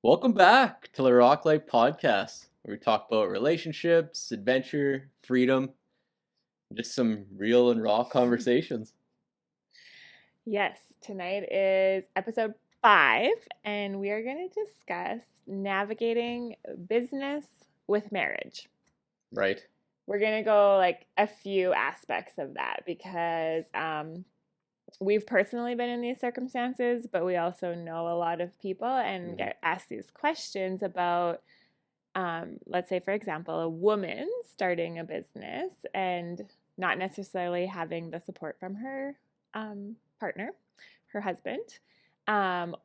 Welcome back to LaRocque Life Podcast, where we talk about relationships, adventure, freedom, just some real and raw conversations. Yes, tonight is episode 5, and we are going to discuss navigating business with marriage. Right. We're going to go like a few aspects of that because we've personally been in these circumstances, but we also know a lot of people and get asked these questions about, let's say, for example, a woman starting a business and not necessarily having the support from her partner, her husband, um,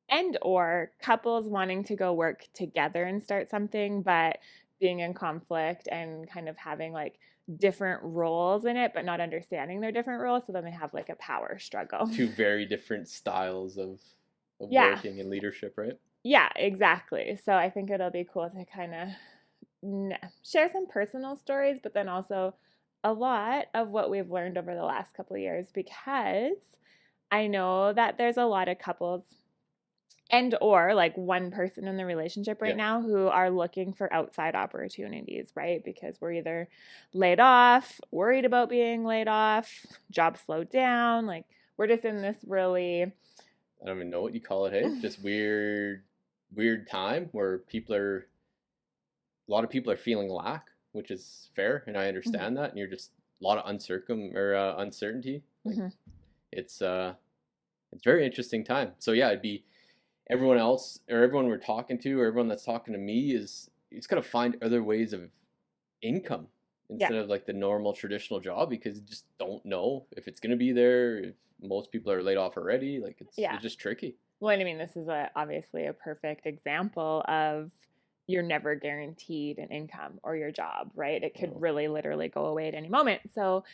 and or couples wanting to go work together and start something, but being in conflict and kind of having like different roles in it, but not understanding their different roles. So then they have like a power struggle. Two very different styles of Yeah. working and leadership, right? Yeah, exactly. So I think it'll be cool to kind of share some personal stories, but then also a lot of what we've learned over the last couple of years, because I know that there's a lot of couples and or like one person in the relationship right now who are looking for outside opportunities, right? Because we're either laid off, worried about being laid off, job slowed down, like we're just in this really, I don't even know what you call it, hey? Just weird time where a lot of people are feeling lack, which is fair, and I understand that. And you're just a lot of uncertainty. Like mm-hmm. it's a very interesting time. So yeah, it'd be everyone else or everyone we're talking to or everyone that's talking to me is it's got to find other ways of income instead of like the normal traditional job, because you just don't know if it's going to be there, if most people are laid off already. Like it's just tricky. Well, I mean, this is obviously a perfect example of you're never guaranteed an income or your job, right? It could really literally go away at any moment. So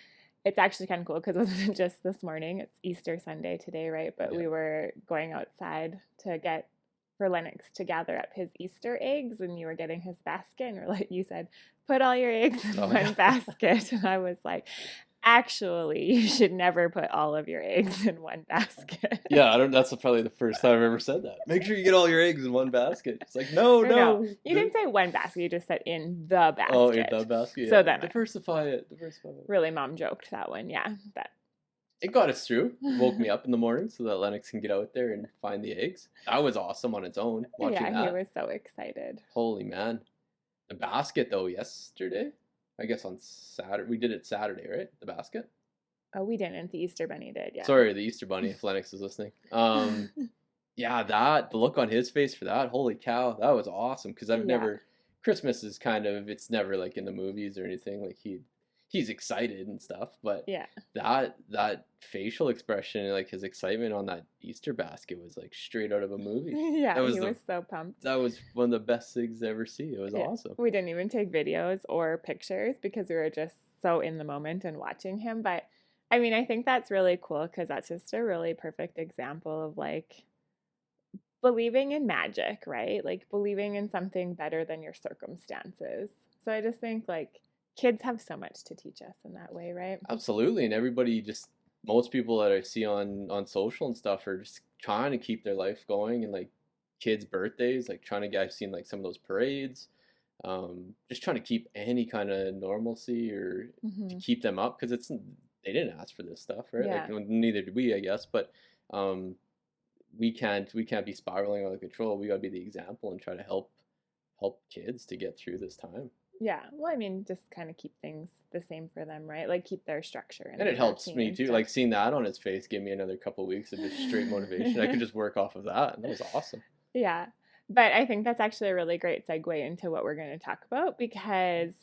it's actually kind of cool because it wasn't just this morning. It's Easter Sunday today, right? But we were going outside for Lennox to gather up his Easter eggs, and you were getting his basket, and you said, put all your eggs in one basket. And I was like, actually, you should never put all of your eggs in one basket. Yeah, that's probably the first time I've ever said that. Make sure you get all your eggs in one basket. It's like, no. You didn't say one basket. You just said in the basket. Oh, in the basket. Yeah. So then diversify it. Really, Mom joked that one. Yeah, that it got us through. Woke me up in the morning so that Lennox can get out there and find the eggs. That was awesome on its own. Watching that. He was so excited. Holy man. The basket though, yesterday? I guess on Saturday. We did it Saturday, right? The basket? Oh, we didn't. The Easter Bunny did, yeah. Sorry, the Easter Bunny, if Lennox is listening. Yeah, the look on his face for that, holy cow, that was awesome. Because Christmas is kind of, it's never like in the movies or anything. Like he's excited and stuff, but that facial expression and like his excitement on that Easter basket was like straight out of a movie. Yeah, he was so pumped. That was one of the best things to ever see. It was awesome. We didn't even take videos or pictures because we were just so in the moment and watching him. But I mean, I think that's really cool because that's just a really perfect example of like believing in magic, right? Like believing in something better than your circumstances. So I just think like kids have so much to teach us in that way, right? Absolutely. And most people that I see on social and stuff are just trying to keep their life going, and like kids' birthdays, like I've seen like some of those parades, just trying to keep any kind of normalcy or to keep them up, because they didn't ask for this stuff, right? Yeah. Like neither did we, I guess, but we can't be spiraling out of control. We got to be the example and try to help kids to get through this time. Yeah, well, I mean, just kind of keep things the same for them, right? Like keep their structure. And it helps me too. Like seeing that on his face gave me another couple of weeks of just straight motivation. I could just work off of that, and that was awesome. Yeah, but I think that's actually a really great segue into what we're going to talk about, because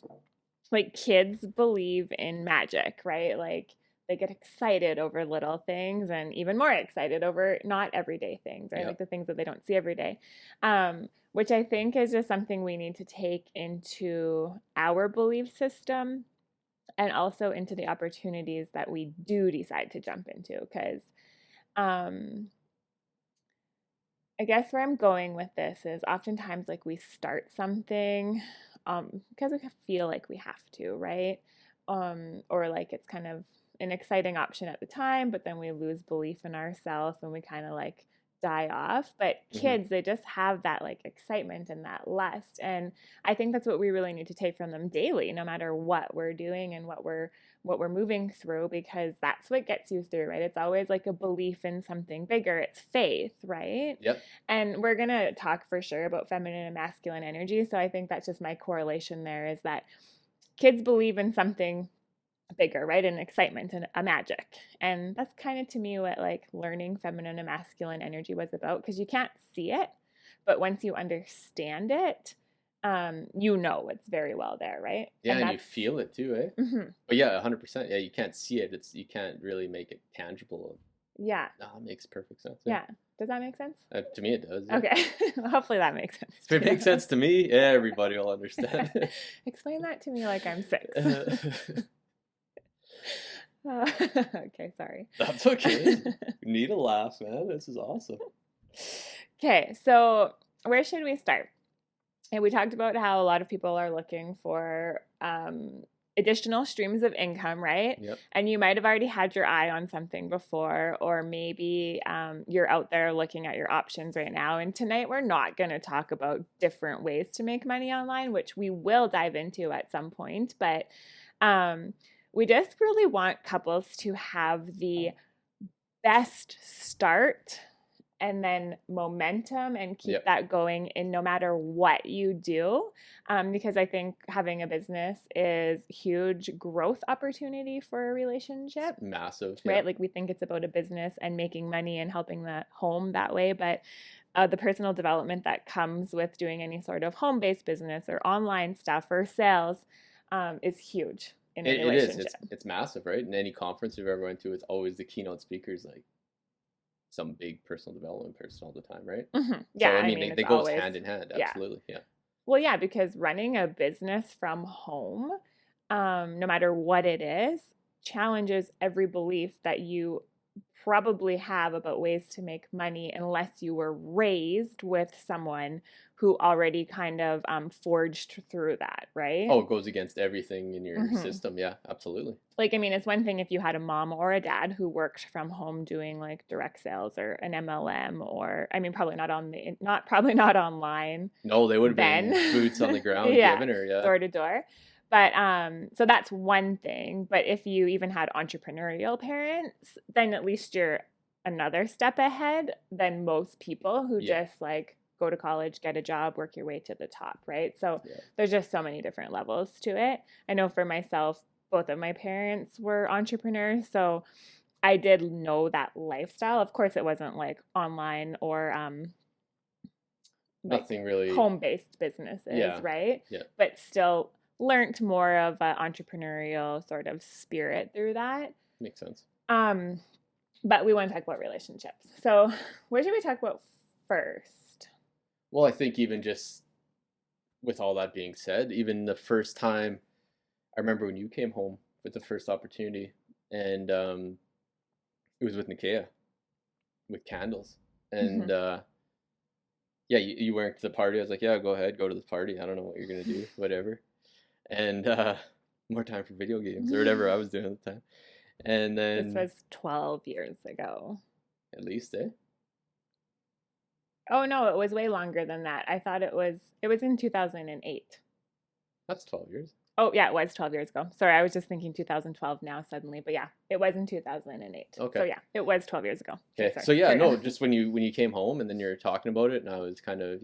like kids believe in magic, right? Like they get excited over little things and even more excited over not everyday things, right? Yep. Like the things that they don't see every day. Which I think is just something we need to take into our belief system and also into the opportunities that we do decide to jump into. Because I guess where I'm going with this is oftentimes like we start something because we feel like we have to, right? Or like it's kind of an exciting option at the time, but then we lose belief in ourselves and we kind of like die off, but kids, they just have that like excitement and that lust, and I think that's what we really need to take from them daily, no matter what we're doing and what we're moving through, because that's what gets you through, right? It's always like a belief in something bigger. It's faith, right? Yep. And we're going to talk for sure about feminine and masculine energy, so I think that's just my correlation there, is that kids believe in something bigger, right? An excitement and a magic. And that's kind of to me what like learning feminine and masculine energy was about, because you can't see it, but once you understand it, it's very well there, right? Yeah, and you feel it too, eh? Mm-hmm. But yeah, 100%. Yeah, you can't see it. You can't really make it tangible. Yeah. No, it makes perfect sense. Yeah. Does that make sense? To me, it does. Yeah. Okay. Hopefully that makes sense. If it makes sense to me, everybody will understand. Explain that to me like I'm 6. Okay, sorry. That's okay. You need a laugh, man. This is awesome. Okay, so where should we start? And we talked about how a lot of people are looking for additional streams of income, right? Yep. And you might have already had your eye on something before, or maybe you're out there looking at your options right now. And tonight we're not going to talk about different ways to make money online, which we will dive into at some point. But we just really want couples to have the best start and then momentum and keep that going in no matter what you do. Because I think having a business is huge growth opportunity for a relationship. It's massive. Right? Like we think it's about a business and making money and helping the home that way. But the personal development that comes with doing any sort of home-based business or online stuff or sales is huge in a relationship. It is. It's massive, right? In any conference you've ever went to, it's always the keynote speakers like some big personal development person all the time, right? Mm-hmm. Yeah, so, I mean they go hand in hand. Absolutely, yeah. Well, yeah, because running a business from home, no matter what it is, challenges every belief that you probably have about ways to make money, unless you were raised with someone who already kind of forged through that, right? Oh, it goes against everything in your system. Yeah, absolutely. Like, I mean, it's one thing if you had a mom or a dad who worked from home doing like direct sales or an MLM, or I mean, probably not online. No, they would have been boots on the ground, giving her, door to door. But so that's one thing. But if you even had entrepreneurial parents, then at least you're another step ahead than most people who just like go to college, get a job, work your way to the top, right? So there's just so many different levels to it. I know for myself, both of my parents were entrepreneurs, so I did know that lifestyle. Of course, it wasn't like online or nothing really home-based businesses, right? Yeah. But still learned more of an entrepreneurial sort of spirit through that. Makes sense. But we want to talk about relationships. So what should we talk about first? Well, I think even just with all that being said, even the first time, I remember when you came home with the first opportunity, and it was with Nikea, with candles. And you went to the party. I was like, yeah, go ahead, go to the party. I don't know what you're going to do, whatever. And more time for video games or whatever I was doing at the time. And then... This was 12 years ago. At least, eh? Oh, no, it was way longer than that. I thought it was in 2008. That's 12 years. Oh, yeah, it was 12 years ago. Sorry, I was just thinking 2012 now suddenly. But yeah, it was in 2008. Okay. So yeah, it was 12 years ago. Okay. Sorry. So yeah, no, just when you came home and then you're talking about it, and I was kind of,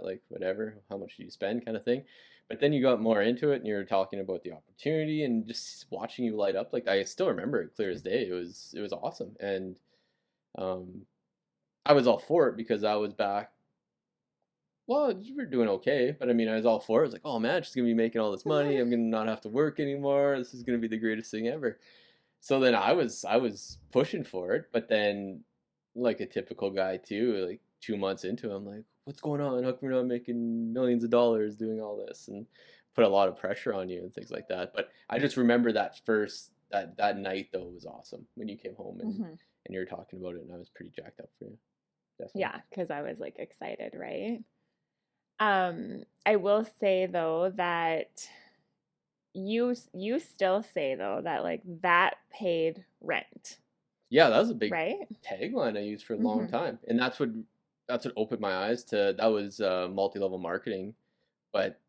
like whatever, how much do you spend kind of thing. But then you got more into it and you're talking about the opportunity and just watching you light up. Like I still remember it clear as day. It was awesome. And I was all for it because I was back. Well, we're doing okay, but I mean, I was all for it. I was like, oh man, she's gonna be making all this money. I'm gonna not have to work anymore. This is gonna be the greatest thing ever. So then I was pushing for it, but then, like a typical guy too, like 2 months into it, I'm like, what's going on? How come you're not making millions of dollars doing all this? And put a lot of pressure on you and things like that. But I just remember that that night though was awesome when you came home and you were talking about it, and I was pretty jacked up for you. Definitely. Yeah, because I was like excited, right? I will say though that you still say though that like that paid rent. Yeah, that was a big right? tagline I used for a long Mm-hmm. time, and that's what opened my eyes to that was multi-level marketing, but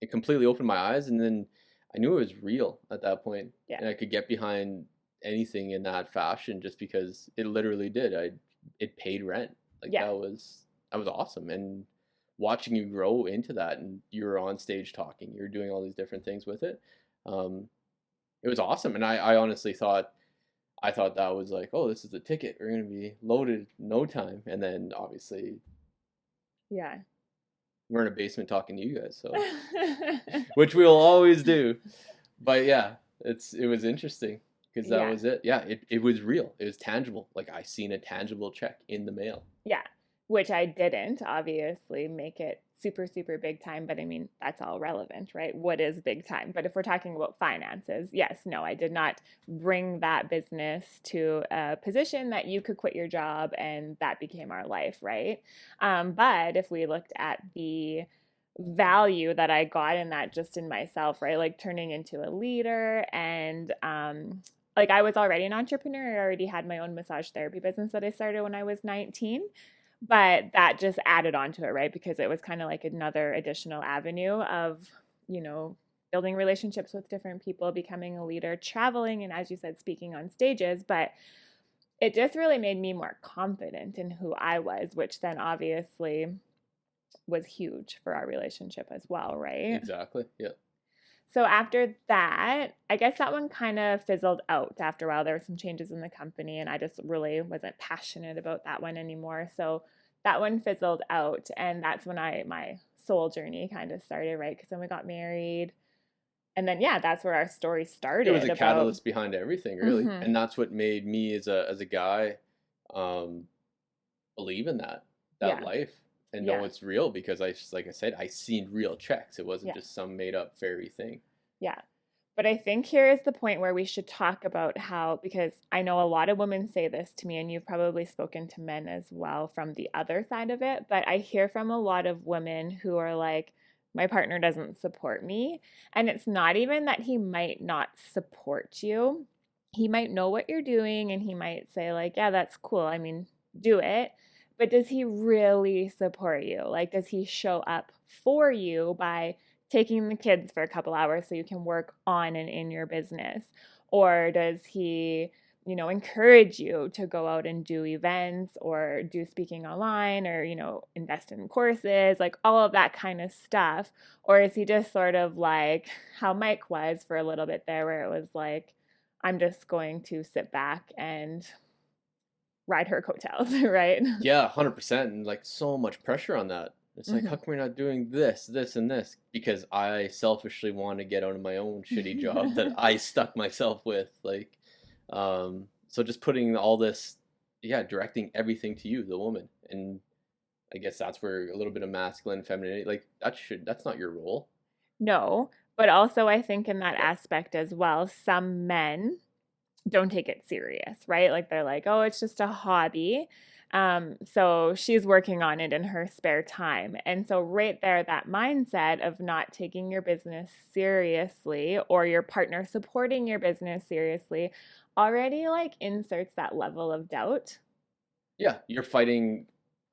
it completely opened my eyes, and then I knew it was real at that point, Yeah. and I could get behind anything in that fashion just because it literally did. It paid rent. Like Yeah. that was awesome, and watching you grow into that, and you're on stage talking, you're doing all these different things with it. Um, it was awesome, and I honestly thought I thought that was like, oh, this is the ticket. We're gonna be loaded in no time, and then obviously Yeah. we're in a basement talking to you guys, so which we'll always do. But yeah, it was interesting because that Yeah. was it. Yeah, it was real. It was tangible. Like I seen a tangible check in the mail. Yeah, which I didn't obviously make it super, super big time, but I mean, that's all relevant, right? What is big time? But if we're talking about finances, yes, no, I did not bring that business to a position that you could quit your job and that became our life, right? But if we looked at the value that I got in that just in myself, right? Like turning into a leader and, like I was already an entrepreneur. I already had my own massage therapy business that I started when I was 19, but that just added on to it, right? Because it was kind of like another additional avenue of, you know, building relationships with different people, becoming a leader, traveling, and as you said, speaking on stages. But it just really made me more confident in who I was, which then obviously was huge for our relationship as well, right? Exactly. Yeah. So after that, I guess that one kind of fizzled out after a while. There were some changes in the company, and I just really wasn't passionate about that one anymore. So that one fizzled out, and that's when my soul journey kind of started, right? Because then we got married, and then yeah, that's where our story It was started a about. catalyst behind everything, really, Mm-hmm. and that's what made me as a guy um, believe in that Yeah, life and know yeah, it's real because like I said, I seen real checks. It wasn't yeah, just some made up fairy thing. yeah. But I think here is the point where we should talk about how, because I know a lot of women say this to me, and you've probably spoken to men as well from the other side of it. But I hear from a lot of women who are like, my partner doesn't support me. And it's not even that he might not support you. He might know what you're doing and he might say, like, yeah, that's cool. I mean, do it. But does he really support you? Like, does he show up for you by taking the kids for a couple hours so you can work on and in your business? Or does he, encourage you to go out and do events or do speaking online or, invest in courses, like all of that kind of stuff? Or is he just sort of like how Mike was for a little bit there, where it was like, I'm just going to sit back and ride her coattails, right? Yeah, 100%, and like so much pressure on that. It's like, how Mm-hmm. come we're not doing this, this, and this? Because I selfishly want to get out of my own shitty job that I stuck myself with. Like, so just putting all this, yeah, directing everything to you, the woman, and I guess that's where a little bit of masculine femininity, like that's not your role. No, but also I think in that aspect as well, some men don't take it serious, right? Like they're like, oh, it's just a hobby. So she's working on it in her spare time. And so, right there, that mindset of not taking your business seriously or your partner supporting your business seriously already like inserts that level of doubt. Yeah, you're fighting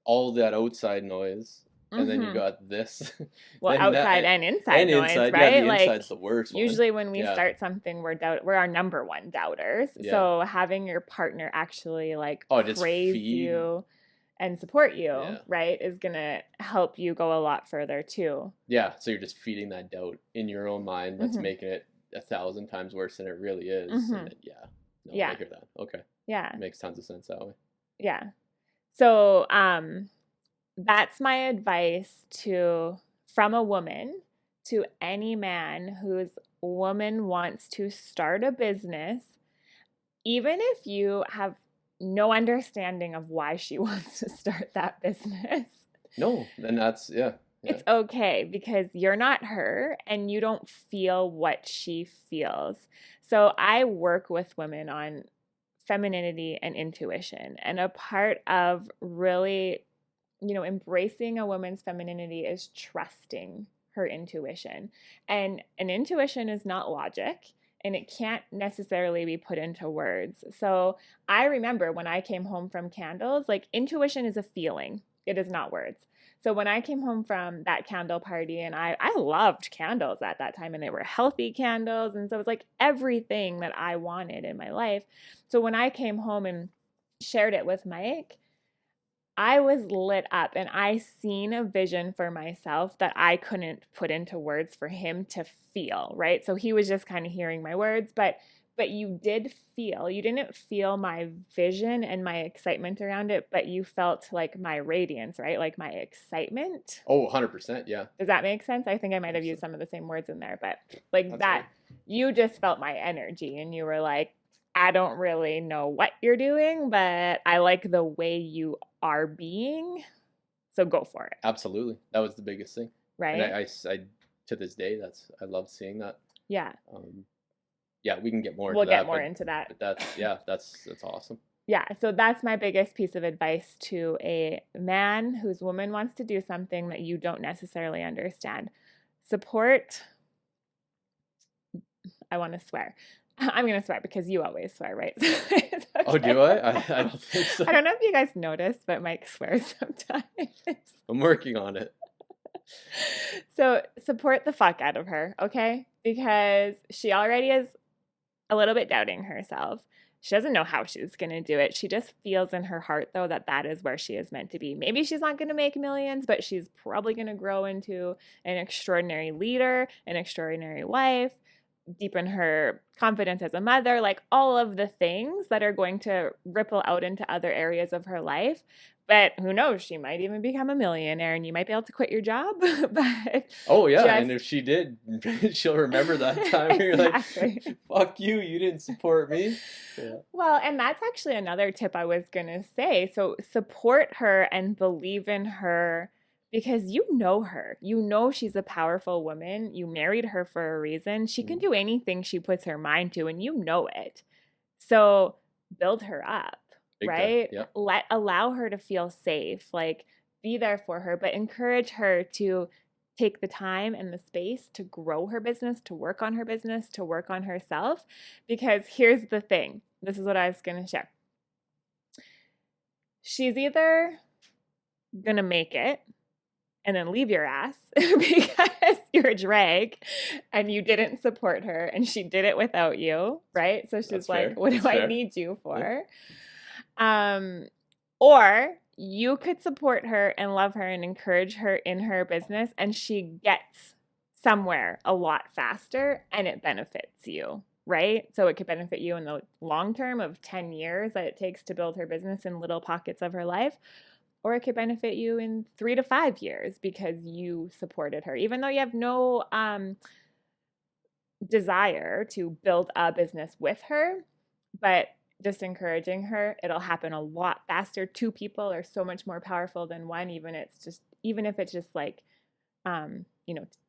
all that outside noise, and then you Mm-hmm. got this, Well, then outside that, and inside and noise, inside. Yeah, right? the Like inside's the worst one. usually when we Yeah, start something, we're our number one doubters. yeah. So having your partner actually like Oh, just praise feed. you and support you, Yeah, right, is gonna help you go a lot further too. yeah. So you're just feeding that doubt in your own mind that's Mhm. making it 1,000 times worse than it really is. And Mhm. then, yeah, no, I Yeah. hear that. Okay, Yeah. makes tons of sense that way. Yeah. So that's my advice to from a woman to any man whose woman wants to start a business, even if you have no understanding of why she wants to start that business. No, then that's yeah, yeah, It's okay because you're not her and you don't feel what she feels. So I work with women on femininity and intuition. And a part of really, embracing a woman's femininity is trusting her intuition. And an intuition is not logic. and it can't necessarily be put into words. So I remember when I came home from candles, like intuition is a feeling, it is not words. So when I came home from that candle party, and I loved candles at that time, and they were healthy candles. And so it was like everything that I wanted in my life. So when I came home and shared it with Mike, I was lit up, and I seen a vision for myself that I couldn't put into words for him to feel, right? So he was just kind of hearing my words, but you didn't feel my vision and my excitement around it, but you felt like my radiance, right? Like my excitement. Oh, 100%, yeah. Does that make sense? I think I might have used some of the same words in there, but like That's that, right. you just felt my energy, and you were like, I don't really know what you're doing, but I like the way you are being. So go for it. Absolutely. That was the biggest thing. And Right? I to this day, I love seeing that. Yeah. Yeah, we can get more We'll into get that, more into that. but that's awesome. Yeah. So that's my biggest piece of advice to a man whose woman wants to do something that you don't necessarily understand. Support. I want to swear. I'm going to swear because you always swear, right? Okay. Oh, do I? I don't think so. I don't know if you guys notice, but Mike swears sometimes. I'm working on it. So support the fuck out of her, okay? Because she already is a little bit doubting herself. She doesn't know how she's going to do it. She just feels in her heart, though, that that is where she is meant to be. Maybe she's not going to make millions, but she's probably going to grow into an extraordinary leader, an extraordinary wife, deepen her confidence as a mother, like all of the things that are going to ripple out into other areas of her life. But who knows? She might even become a millionaire, and you might be able to quit your job. But oh yeah, and if she did, she'll remember that time. Exactly. You're like, "Fuck you! You didn't support me." Yeah. Well, and that's actually another tip I was gonna say. So support her and believe in her, because you know her. You know she's a powerful woman. You married her for a reason. She can do anything she puts her mind to, and you know it. So build her up. Big right? Yep. Allow her to feel safe, like be there for her, but encourage her to take the time and the space to grow her business, to work on her business, to work on herself. Because here's the thing. This is what I was going to share. She's either going to make it and then leave your ass because you're a drag and you didn't support her and she did it without you, right? So she's That's like, fair. What do That's I fair. Need you for? Yeah. Or you could support her and love her and encourage her in her business, and she gets somewhere a lot faster and it benefits you, right? So it could benefit you in the long term of 10 years that it takes to build her business in little pockets of her life. Or it could benefit you in 3 to 5 years because you supported her, even though you have no desire to build a business with her. But just encouraging her, it'll happen a lot faster. 2 people are so much more powerful than one, even if it's just like,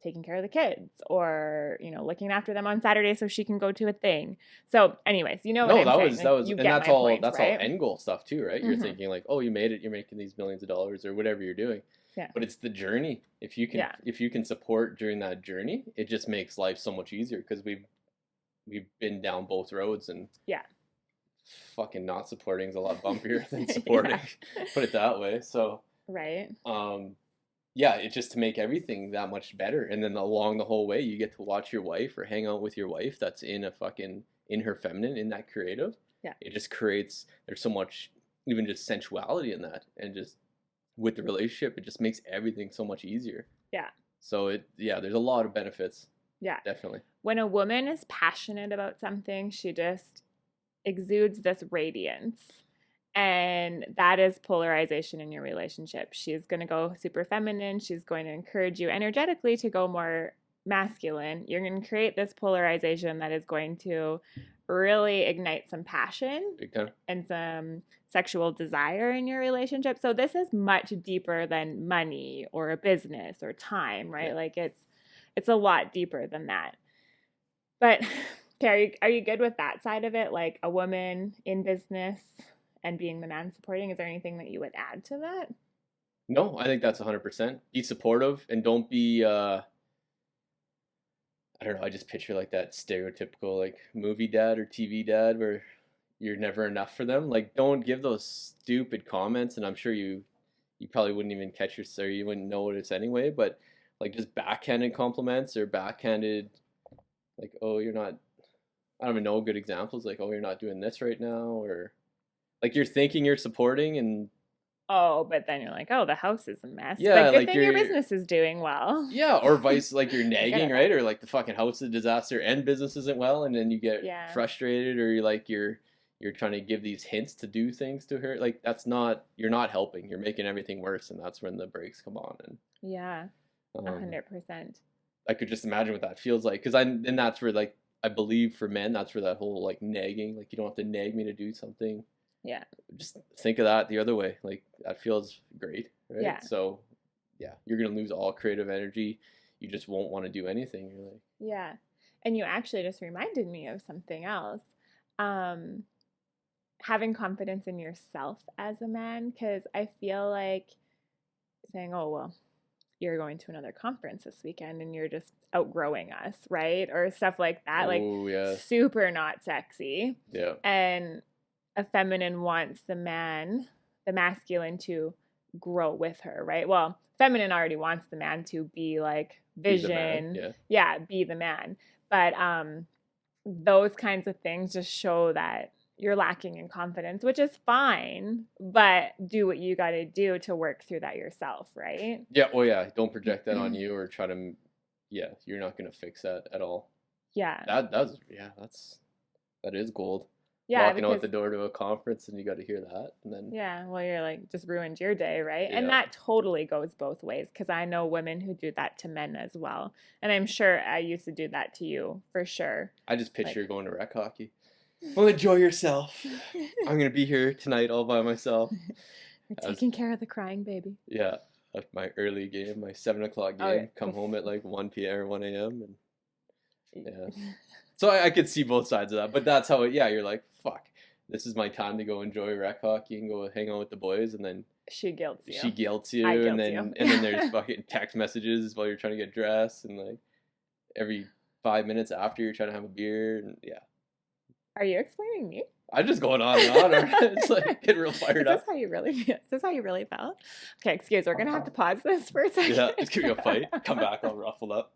taking care of the kids or, looking after them on Saturday so she can go to a thing. So anyways, what I'm saying. That was, you and that's all, that's right? all end goal stuff too, right? Mm-hmm. You're thinking like, oh, you made it, you're making these millions of dollars or whatever you're doing. Yeah. But it's the journey. If you can support during that journey, it just makes life so much easier because we've been down both roads and fucking not supporting is a lot bumpier than supporting. Put it that way. So right. Yeah, it's just to make everything that much better. And then along the whole way, you get to watch your wife or hang out with your wife that's in her feminine, in that creative. Yeah. It just creates, there's so much, even just sensuality in that. And just with the relationship, it just makes everything so much easier. Yeah. So there's a lot of benefits. Yeah. Definitely. When a woman is passionate about something, she just exudes this radiance. And that is polarization in your relationship. She's going to go super feminine. She's going to encourage you energetically to go more masculine. You're going to create this polarization that is going to really ignite some passion and some sexual desire in your relationship. So this is much deeper than money or a business or time, right? Yeah. Like it's a lot deeper than that. But Carrie, are you good with that side of it? Like a woman in business and being the man supporting, is there anything that you would add to that? No, I think that's 100%. Be supportive and don't be, I I don't know, I just picture like that stereotypical like movie dad or TV dad where you're never enough for them. Like, don't give those stupid comments, and I'm sure you probably wouldn't even catch your or you wouldn't notice anyway. But like just backhanded compliments or backhanded like, oh, you're not. I don't even know good examples like, oh, you're not doing this right now, or like you're thinking you're supporting and Oh, but then you're like, oh, the house is a mess. yeah, But good like thing your you're business is doing well. yeah, or vice like you're You're good nagging, at right? that. Or like the fucking house is a disaster and business isn't well, and then you get Yeah. frustrated, or you're trying to give these hints to do things to her. Like that's not you're not helping. You're making everything worse, and that's when the brakes come on. And Yeah. um, 100%. I could just imagine what that feels like, because and that's where like I believe for men, that's where that whole like nagging, like you don't have to nag me to do something. Yeah. Just think of that the other way. Like that feels great, right? Yeah. So yeah, you're gonna lose all creative energy. You just won't want to do anything. You're like, Yeah. And you actually just reminded me of something else. Um, Having confidence in yourself as a man, because I feel like saying, oh, well, you're going to another conference this weekend and you're just outgrowing us, right? Or stuff like that, like oh yeah, super not sexy. yeah, And a feminine wants the masculine to grow with her, right? Well, feminine already wants the man to be like be the man. vision, Yeah, yeah, be the man. But those kinds of things just show that you're lacking in confidence, which is fine, but do what you got to do to work through that yourself, right? yeah. Oh yeah, don't project that on you or try to. Yeah, you're not gonna fix that at all. Yeah. That is gold. Yeah, Walking out because the door to a conference and you got to hear that, and then yeah, well, you're like just ruined your day, right? And yeah, that totally goes both ways because I know women who do that to men as well. And I'm sure I used to do that to you for sure. I just picture Like, going to rec hockey. Well, enjoy yourself. I'm gonna be here tonight all by myself. we're As, taking care of the crying baby. yeah, like my early game, my 7 o'clock game. Oh, yeah. Come home at like 1 p.m. or 1 a.m. and yeah. So I could see both sides of that, but that's how it. Yeah, you're like, fuck. This is my time to go enjoy rec hockey and go hang out with the boys, and then She guilts you. she guilts you, I and guilt then you. and then there's fucking text messages while you're trying to get dressed, and like every 5 minutes after you're trying to have a beer, and yeah. Are you explaining me? I'm just going on and on. Right? It's like getting real fired Is up. this how you really feel? Is this how you really felt? Okay, excuse. We're gonna have to pause this for a second. Yeah, it's gonna be a fight. Come back all ruffled up.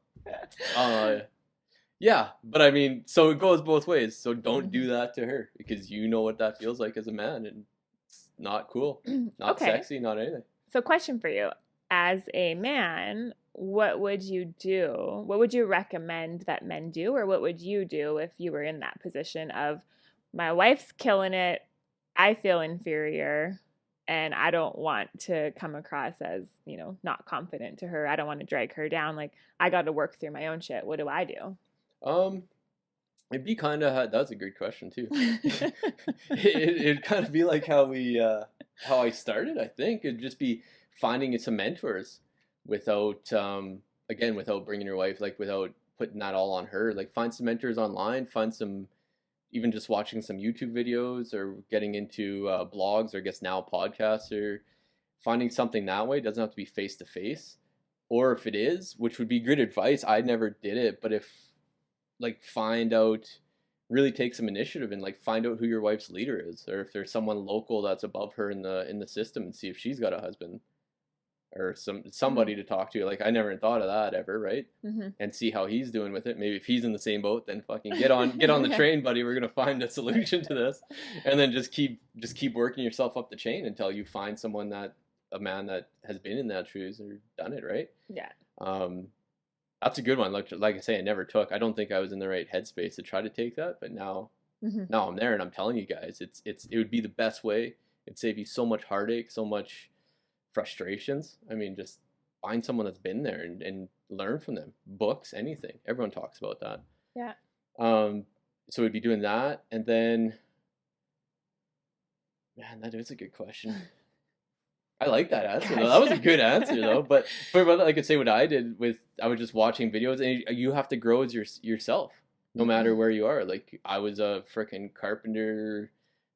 Yeah, but I mean, so it goes both ways. So don't do that to her because you know what that feels like as a man, and it's not cool, not Okay. sexy, not anything. So, question for you: as a man, what would you do? What would you recommend that men do, or what would you do if you were in that position of my wife's killing it, I feel inferior, and I don't want to come across as, not confident to her. I don't want to drag her down. Like, I got to work through my own shit. What do I do? It'd be kind of that's a good question too. It'd kind of be like how I started. I think it'd just be finding some mentors without again without bringing your wife, like without putting that all on her. Like find some mentors online, find some even just watching some YouTube videos or getting into blogs or I guess now podcasts or finding something that way. It doesn't have to be face to face, or if it is, which would be good advice. I never did it, but if like find out really take some initiative and like find out who your wife's leader is or if there's someone local that's above her in the system and see if she's got a husband or somebody to talk to. Like I never thought of that ever, right? And see how he's doing with it. Maybe if he's in the same boat, then fucking get on the train, buddy. We're gonna find a solution to this, and then just keep working yourself up the chain until you find a man that has been in that shoes or done it, right? Yeah. That's a good one. Like I say, I never took. I don't think I was in the right headspace to try to take that, but now I'm there, and I'm telling you guys, it would be the best way. It'd save you so much heartache, so much frustrations. I mean, just find someone that's been there and learn from them. Books, anything. Everyone talks about that. Yeah. So we'd be doing that, and then, man, that is a good question. I like that answer though. That was a good answer though. But like I say, what I did I was just watching videos, and you have to grow as yourself, no matter where you are. Like I was a freaking carpenter,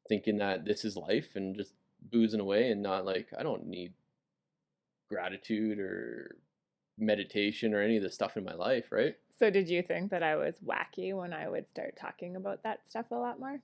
thinking that this is life, and just boozing away, and not like I don't need gratitude or meditation or any of the stuff in my life, right? So did you think that I was wacky when I would start talking about that stuff a lot more?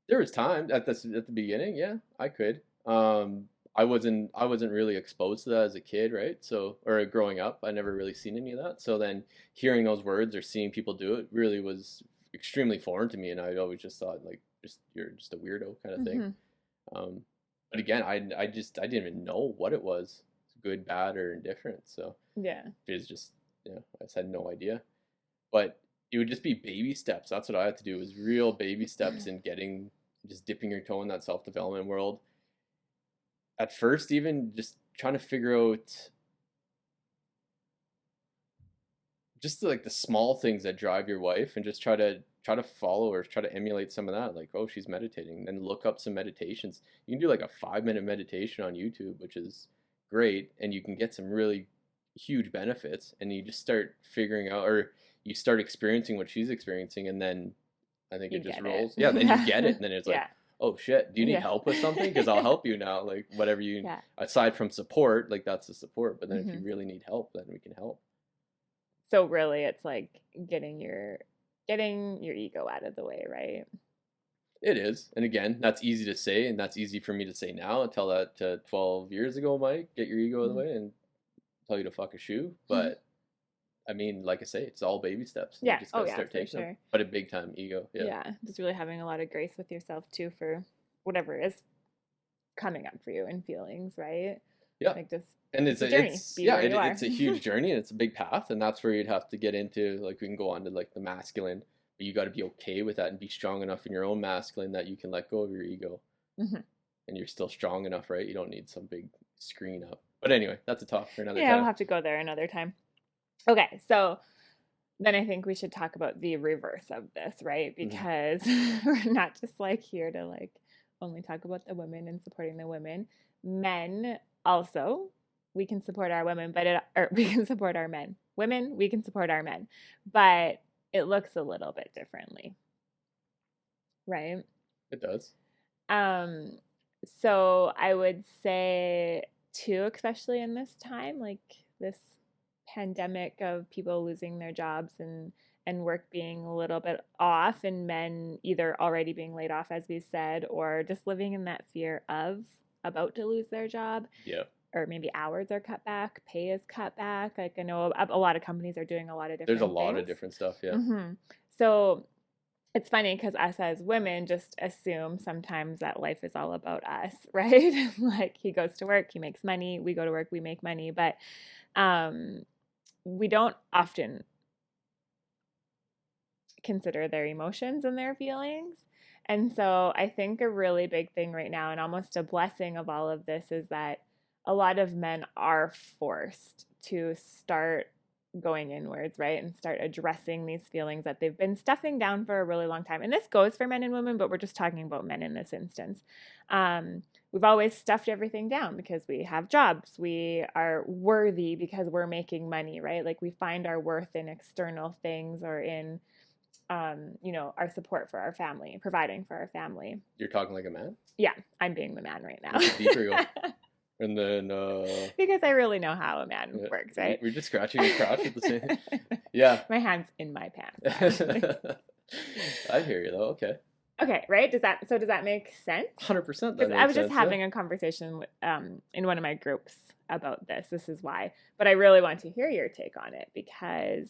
There was time at the beginning, yeah, I could. I wasn't really exposed to that as a kid, right? So or growing up, I never really seen any of that. So then hearing those words or seeing people do it really was extremely foreign to me, and I always just thought like just you're just a weirdo kind of thing. Mm-hmm. Um, but again, I didn't even know what it was, good, bad, or indifferent. So Yeah. it was just I just had no idea. But it would just be baby steps. That's what I had to do was real baby steps in getting just dipping your toe in that self development world. At first, even just trying to figure out just like the small things that drive your wife, and just try to follow or try to emulate some of that. Like, oh, she's meditating, then look up some meditations. You can do like a 5 minute meditation on YouTube, which is great, and you can get some really huge benefits. And you just start figuring out, or you start experiencing what she's experiencing, and then I think You it just get rolls. it. Yeah, then you get it, and then it's like, Yeah. oh shit, do you need Yeah. help with something? Because I'll help you now. Like whatever you, Yeah. aside from support, like that's the support. But then if you Mm-hmm. really need help, then we can help. So really, it's like getting your ego out of the way, right? It is, and again, that's easy to say, and that's easy for me to say now. Tell that to 12 years ago, Mike. Get your ego out of the way, and tell you to fuck a shoe. Mm-hmm. But I mean, like I say, it's all baby steps, and you Yeah. just Oh gotta yeah, start for taking them. sure. But a big time ego, yeah, Yeah. Just really having a lot of grace with yourself too for whatever is coming up for you and feelings, right? yeah. Like just And it's a journey. Be where you are. it's a huge journey, and it's a big path, and that's where you'd have to get into. Like we can go on to like the masculine, but you got to be okay with that and be strong enough in your own masculine that you can let go of your ego, Mm-hmm. and you're still strong enough, right? You don't need some big screen up. But anyway, that's a talk for another Yeah, we'll time. have to go there another time. Okay, so then I think we should talk about the reverse of this, right? Because we're not just like here to like only talk about the women and supporting the women. Men also, we can support our women, or we can support our men. Women, we can support our men, but it looks a little bit differently, right? It does. Um, so I would say too, especially in this time, like this pandemic of people losing their jobs and work being a little bit off, and men either already being laid off, as we said, or just living in that fear of about to lose their job. Yeah. Or maybe hours are cut back, pay is cut back. Like I know a lot of companies are doing a lot of different There's a lot things. of different stuff, yeah. Mm-hmm. So it's funny because us as women just assume sometimes that life is all about us, right? Like he goes to work, he makes money, we go to work, we make money, but we don't often consider their emotions and their feelings. And so I think a really big thing right now, and almost a blessing of all of this, is that a lot of men are forced to start going inwards, right? And start addressing these feelings that they've been stuffing down for a really long time. And this goes for men and women, but we're just talking about men in this instance. We've always stuffed everything down because we have jobs. We are worthy because we're making money, right? Like we find our worth in external things or in, our support for our family, providing for our family. You're talking like a man? Yeah, I'm being the man right now. Deeper you go. And then because I really know how a man works, right? We're just scratching your crotch at the same. Yeah. My hand's in my pants. I hear you though. Okay. Okay, right? Does that make sense? 100%. I was just having a conversation in one of my groups about this. This is why, but I really want to hear your take on it because,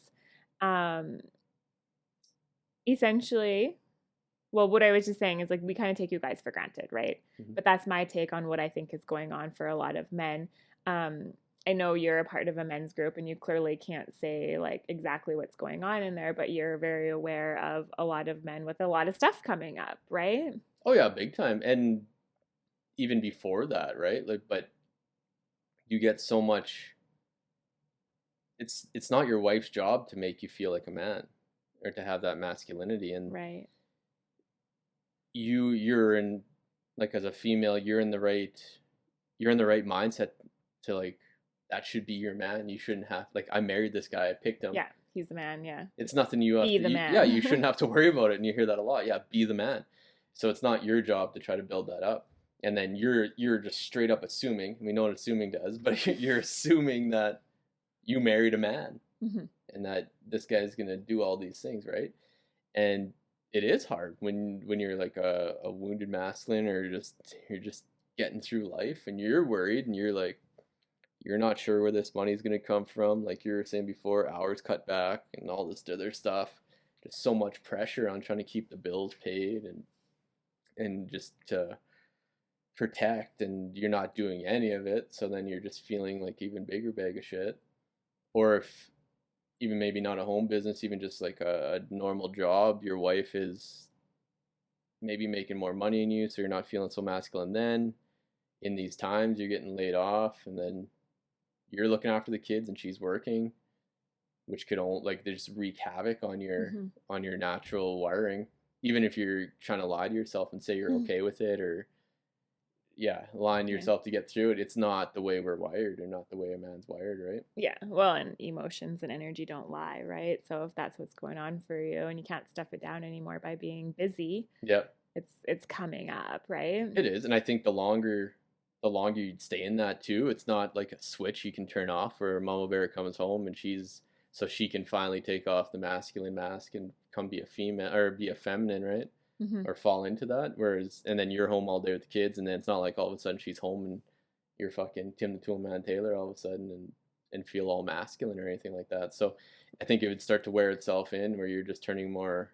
essentially, well, what I was just saying is like we kind of take you guys for granted, right? Mm-hmm. But that's my take on what I think is going on for a lot of men. I know you're a part of a men's group and you clearly can't say like exactly what's going on in there, but you're very aware of a lot of men with a lot of stuff coming up, right? Oh yeah, big time. And even before that, right? Like, but you get so much. It's not your wife's job to make you feel like a man or to have that masculinity, and right. You're in, like, as a female, you're in the right mindset to like that should be your man. You shouldn't have, like, I married this guy, I picked him. Yeah, he's the man. Yeah, it's nothing you have be to, the man. yeah, you shouldn't have to worry about it, and you hear that a lot. Yeah, be the man. So it's not your job to try to build that up, and then you're just straight up assuming. We know what assuming does, but you're assuming that you married a man, Hmm. and that this guy's gonna do all these things, right? And it is hard when you're like a wounded masculine, or you're just getting through life, and you're worried, and you're like, you're not sure where this money's gonna come from. Like you were saying before, hours cut back and all this other stuff. Just so much pressure on trying to keep the bills paid, and just to protect, and you're not doing any of it. So then you're just feeling like even bigger bag of shit. Or if even maybe not a home business, even just like a normal job, your wife is maybe making more money than you, so you're not feeling so masculine then. In these times, you're getting laid off, and then you're looking after the kids, and she's working, which could only like they just wreak havoc Hmm. on your natural wiring. Even if you're trying to lie to yourself and say you're okay with it, or yeah, lying to Yeah. yourself to get through it, it's not the way we're wired, or not the way a man's wired, right? Yeah. Well, and emotions and energy don't lie, right? So if that's what's going on for you and you can't stuff it down anymore by being busy, Yep. it's coming up, right? It is, and I think the longer you stay in that too, it's not like a switch you can turn off where Mama Bear comes home and she's so she can finally take off the masculine mask and come be a female or be a feminine, right? Hmm. Or fall into that. Whereas, and then you're home all day with the kids, and then it's not like all of a sudden she's home and you're fucking Tim the Toolman Taylor all of a sudden, and feel all masculine or anything like that. So I think it would start to wear itself in where you're just turning more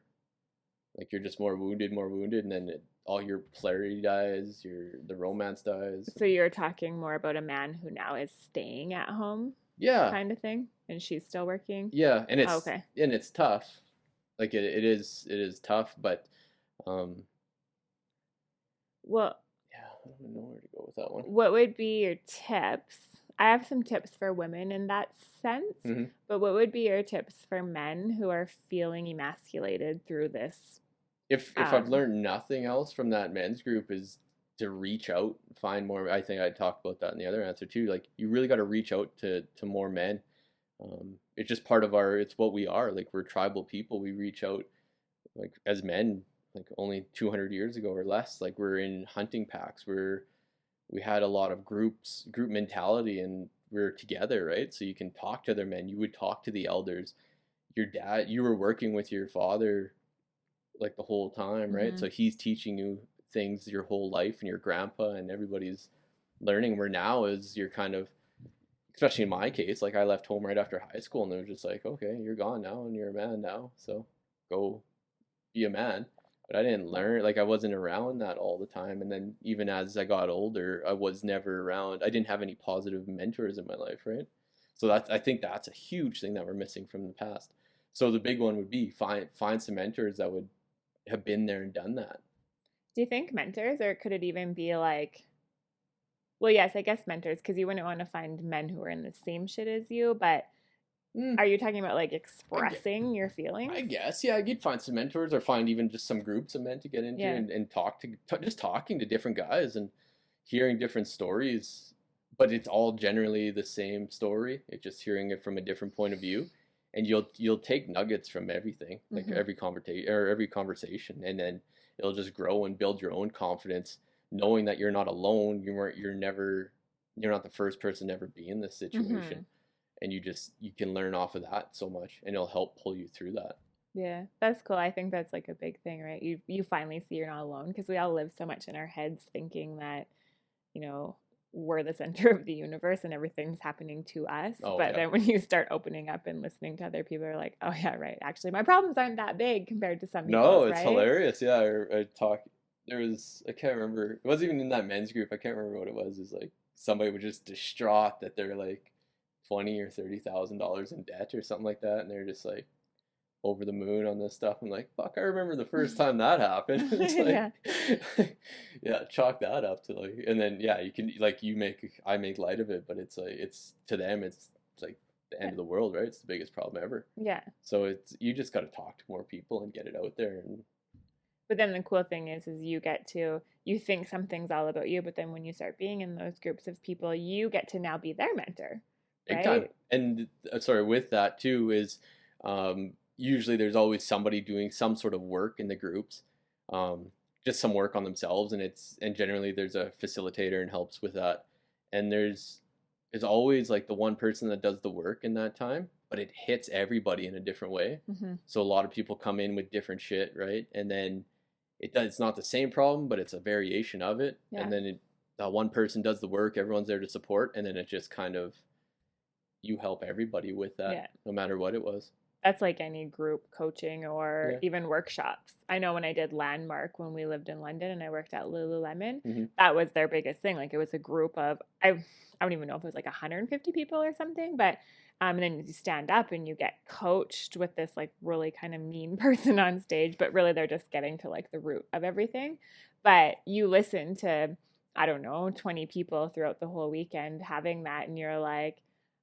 like you're just more wounded, and then all your clarity dies, the romance dies. So you're talking more about a man who now is staying at home Yeah, kind of thing, and she's still working. yeah, Oh, okay. and it's tough. Like it is tough, but um, Well, yeah, I don't even know where to go with that one. what would be your tips? I have some tips for women in that sense, Hmm. but what would be your tips for men who are feeling emasculated through this? If I've learned nothing else from that men's group is to reach out, find more. I think I talked about that in the other answer too. Like you really got to reach out to more men. It's just part of our. It's what we are. Like we're tribal people. We reach out like as men. Like only 200 years ago or less. Like we're in hunting packs. We had a lot of group mentality, and we're together, right? So you can talk to other men. You would talk to the elders. Your dad. You were working with your father like the whole time, right? Mm-hmm. So he's teaching you things your whole life, and your grandpa and everybody's learning. Where now is you're kind of, especially in my case, like I left home right after high school, and they were just like, okay, you're gone now, and you're a man now, so go be a man. But I didn't learn, like I wasn't around that all the time, and then even as I got older, I was never around. I didn't have any positive mentors in my life, right? So that's I think that's a huge thing that we're missing from the past. So the big one would be find some mentors that would have been there and done that. Do you think mentors, or could it even be like, well, yes, I guess mentors, because you wouldn't want to find men who are in the same shit as you, but Mm, are you talking about like I guess, expressing your I feelings? guess, yeah, you'd find some mentors or find even just some groups of men to get into, Yeah. and talk just talking to different guys and hearing different stories. But it's all generally the same story. It's just hearing it from a different point of view, and you'll take nuggets from everything, like Mm-hmm. every conversation, and then it'll just grow and build your own confidence, knowing that you're not alone. You're not the first person to ever be in this Mm-hmm. situation, and you can learn off of that so much, and it'll help pull you through that. Yeah, that's cool. I think that's like a big thing, right? You finally see you're not alone because we all live so much in our heads thinking that, you know, we're the center of the universe and everything's happening to us. Oh But yeah. then when you start opening up and listening to other people, are like, oh yeah, right. Actually, my problems aren't that big compared to some No, people's, it's right? hilarious. Yeah, I talk. There was I can't remember. It wasn't even in that men's group. I can't remember what it was. It's like somebody was just distraught that they're like 20 or $30,000 in debt or something like that, and they're just like over the moon on this stuff. I'm like, fuck, I remember the first time that happened. It's like, Yeah. yeah, chalk that up to like, and then yeah, you can like I make light of it, but it's like it's to them it's like the end Yeah. of the world, right? It's the biggest problem ever. Yeah. So it's you just got to talk to more people and get it out there, and But then the cool thing is you get to, you think something's all about you, but then when you start being in those groups of people, you get to now be their mentor, big time. right? And sorry, with that too is usually there's always somebody doing some sort of work in the groups, um, just some work on themselves, and generally there's a facilitator and helps with that. And there's always like the one person that does the work in that time, but it hits everybody in a different way. Mm-hmm. So a lot of people come in with different shit, right? And then it's not the same problem, but it's a variation of it. Yeah. And then one person does the work, everyone's there to support, and then it just kind of, you help everybody with that, Yeah. no matter what it was. That's like any group coaching or Yeah. even workshops. I know when I did Landmark when we lived in London and I worked at Lululemon, Mm-hmm. that was their biggest thing. Like it was a group of, I don't even know if it was like 150 people or something, but and then you stand up and you get coached with this like really kind of mean person on stage, but really they're just getting to like the root of everything. But you listen to, I don't know, 20 people throughout the whole weekend having that, and you're like,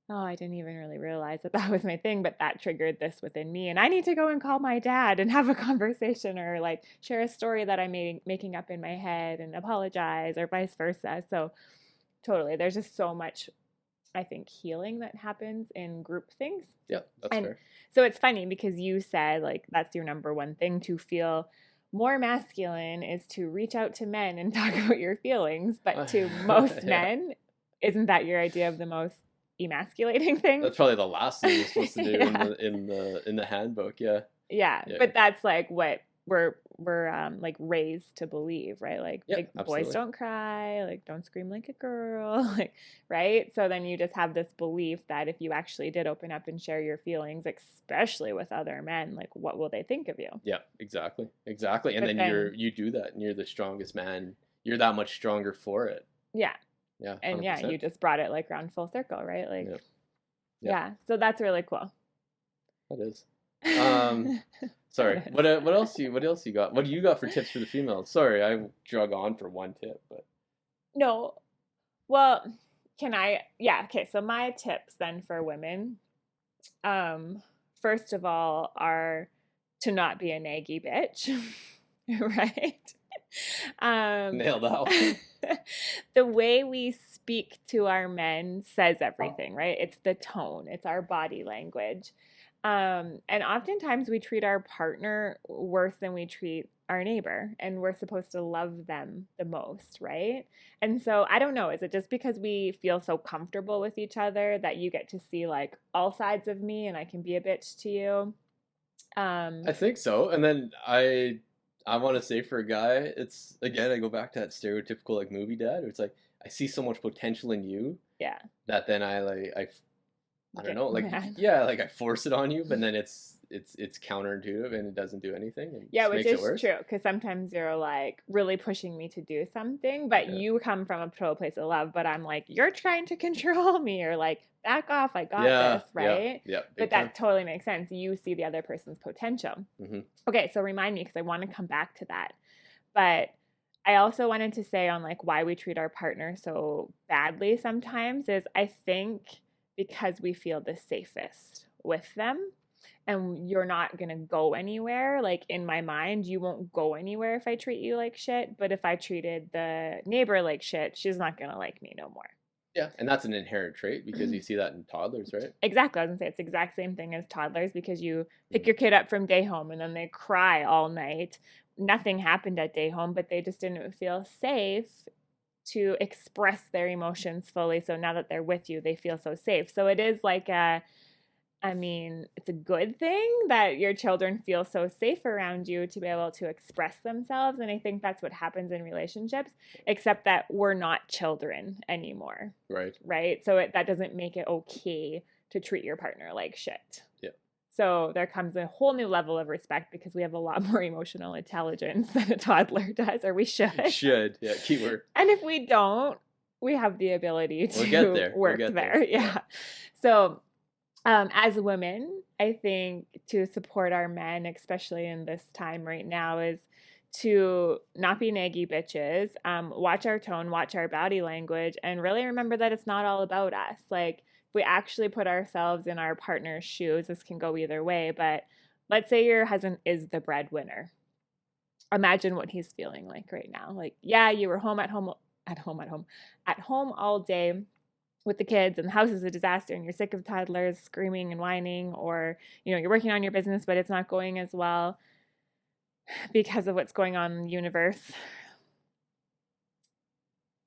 oh, I didn't even really realize that that was my thing, but that triggered this within me. And I need to go and call my dad and have a conversation, or like share a story that I'm making up in my head and apologize, or vice versa. So totally, there's just so much, I think, healing that happens in group things. Yeah, that's fair. So it's funny because you said like that's your number one thing, to feel more masculine is to reach out to men and talk about your feelings. But to most men, isn't that your idea of the most emasculating thing? That's probably the last thing you're supposed to do Yeah. in the handbook. Yeah. Yeah, but that's like what we're like raised to believe, right? Like, Yeah, like boys absolutely. don't cry, like don't scream like a girl, like, right? So then you just have this belief that if you actually did open up and share your feelings, especially with other men, like what will they think of you? Yeah, exactly. Exactly. And But then you do that and you're the strongest man. You're that much stronger for it. yeah. Yeah. And 100%. yeah, you just brought it like around full circle, right? Like, Yeah. yeah. So that's really cool. That is. Sorry. What else you got? What do you got for tips for the females? Sorry, I drug on for one tip, but No. Well, can I? Yeah. Okay. So my tips then for women, first of all, are to not be a naggy bitch, right? nailed that one. The way we speak to our men says everything, right? It's the tone, it's our body language. And oftentimes we treat our partner worse than we treat our neighbor, and we're supposed to love them the most, right? And so I don't know, is it just because we feel so comfortable with each other that you get to see like all sides of me and I can be a bitch to you? I think so. And then I want to say for a guy, it's again I go back to that stereotypical like movie dad. Where it's like I see so much potential in you. Yeah. That then I don't know, like Man. yeah, like I force it on you, but then it's counterintuitive and it doesn't do anything. And Yeah, just which makes is it worse. true, because sometimes you're like really pushing me to do something, but Yeah. you come from a total place of love, but I'm like, you're trying to control me, or like, back off, I got this, right? Yeah, But that totally makes sense. You see the other person's potential. Mm-hmm. Okay, so remind me, because I want to come back to that. But I also wanted to say on like why we treat our partner so badly sometimes is I think because we feel the safest with them, and you're not going to go anywhere. Like in my mind, you won't go anywhere if I treat you like shit. But if I treated the neighbor like shit, she's not going to like me no more. Yeah, and that's an inherent trait because you see that in toddlers, right? Exactly. I was going to say it's the exact same thing as toddlers, because you pick your kid up from day home and then they cry all night. Nothing happened at day home, but they just didn't feel safe to express their emotions fully. So now that they're with you, they feel so safe. So it is like it's a good thing that your children feel so safe around you to be able to express themselves. And I think that's what happens in relationships, except that we're not children anymore. Right. Right. So that doesn't make it okay to treat your partner like shit. Yeah. So there comes a whole new level of respect because we have a lot more emotional intelligence than a toddler does, or we should. Should. Yeah. Keyword. And if we don't, we have the ability to get there. work there. Yeah. So as women, I think to support our men, especially in this time right now, is to not be naggy bitches, watch our tone, watch our body language, and really remember that it's not all about us. Like, if we actually put ourselves in our partner's shoes, this can go either way, but let's say your husband is the breadwinner. Imagine what he's feeling like right now. Like, yeah, you were at home all day with the kids, and the house is a disaster, and you're sick of toddlers screaming and whining, or you're working on your business but it's not going as well because of what's going on in the universe.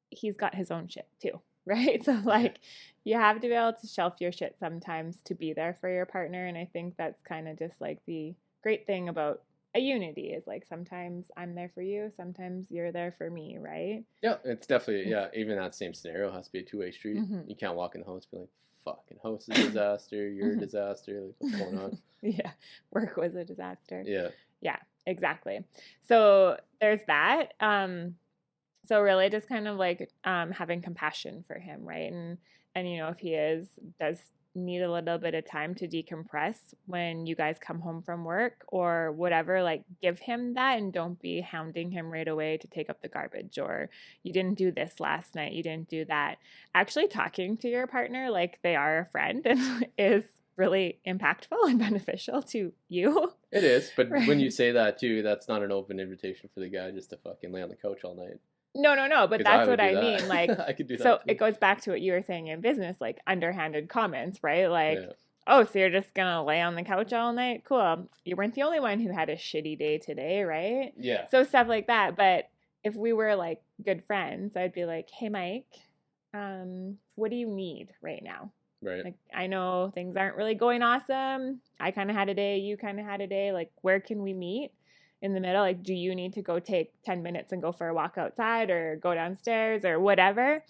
He's got his own shit too. right? So like you have to be able to shelf your shit sometimes to be there for your partner. And I think that's kind of just like the great thing about a unity is like sometimes I'm there for you, sometimes you're there for me, right? Yeah, it's definitely, yeah, even that same scenario has to be a two-way street. Mm-hmm. You can't walk in the house and be like, fucking house is a disaster, you're a Mm-hmm. disaster, like what's going on? Yeah, work was a disaster. Yeah. Yeah, exactly. So there's that. So really just kind of like having compassion for him, right? And you know, if he does need a little bit of time to decompress when you guys come home from work or whatever, like give him that and don't be hounding him right away to take up the garbage or you didn't do this last night, you didn't do that. Actually talking to your partner like they are a friend and is really impactful and beneficial to you. It is, but when you Right. say that too, that's not an open invitation for the guy just to fucking lay on the couch all night. No, but Because I that's would what do I mean. Like, that. I could do so that it too. goes back to what you were saying in business, like underhanded comments, right? Like, Yeah. oh, so you're just gonna lay on the couch all night? Cool. You weren't the only one who had a shitty day today, right? Yeah. So stuff like that. But if we were like good friends, I'd be like, hey, Mike, what do you need right now? Right. Like, I know things aren't really going awesome. I kind of had a day, you kind of had a day. Like, where can we meet in the middle? Like, do you need to go take 10 minutes and go for a walk outside or go downstairs or whatever?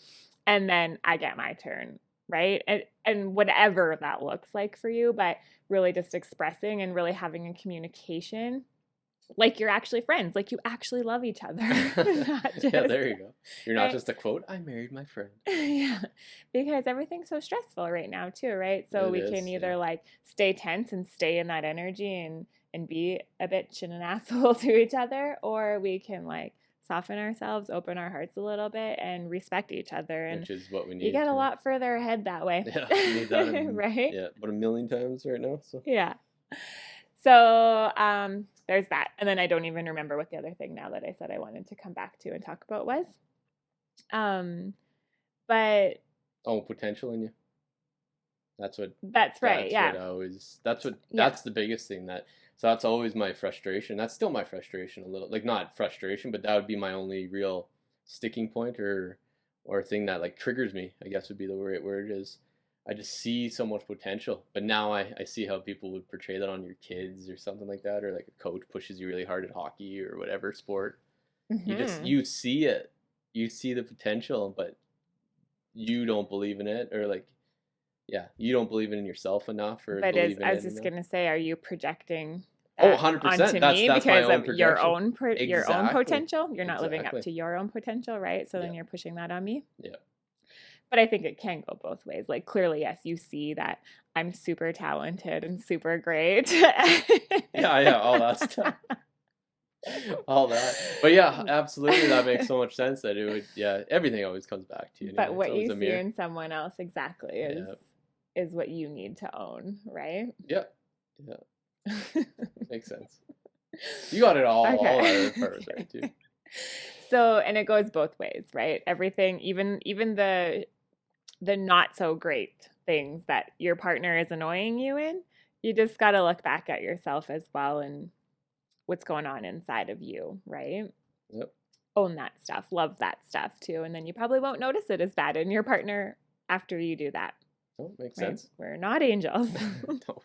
And then I get my turn, right? And whatever that looks like for you, but really just expressing and really having a communication like you're actually friends, like you actually love each other. Not just, Yeah, there you go. You're not right? just a quote, I married my friend. Yeah, because everything's so stressful right now too, right? So It we can is, yeah. either like stay tense and stay in that energy and be a bitch and an asshole to each other, or we can like soften ourselves, open our hearts a little bit, and respect each other. And Which is what we you need get a to. lot further ahead that way, Yeah, we need that right? yeah, about a million times right now. So Yeah. So there's that, and then I don't even remember what the other thing now that I said I wanted to come back to and talk about was. But oh, potential in you. That's what that's right. that's what Yeah. I always that's what Yeah. that's the biggest thing that so that's always my frustration. That's still my frustration a little. Like not frustration, but that would be my only real sticking point or thing that like triggers me, I guess would be the right word is I just see so much potential. But now I see how people would portray that on your kids or something like that, or like a coach pushes you really hard at hockey or whatever sport. Mm-hmm. You see it. You see the potential, but you don't believe in it or like yeah, you don't believe in yourself enough or But as believe in I was it just enough. gonna say, are you projecting Oh, that onto 100%. me That's my because own of projection. your own Exactly. potential? You're not living up Exactly. to your own potential, right? So Yeah. then you're pushing that on me. Yeah. But I think it can go both ways. Like clearly, yes, you see that I'm super talented and super great. Yeah, all that stuff. All that. But yeah, absolutely that makes so much sense that it would yeah, everything always comes back to you But anyway. It's what always you a see mirror. in someone else exactly Yeah. is what you need to own, right? Yeah. Yeah. Makes sense. You got it all that Okay. other part was right too. So, and it goes both ways, right? Everything, even the not so great things that your partner is annoying you in, you just got to look back at yourself as well and what's going on inside of you, right? Yep. Own that stuff, love that stuff too, and then you probably won't notice it as bad in your partner after you do that. Oh, makes Right? sense. We're not angels. No.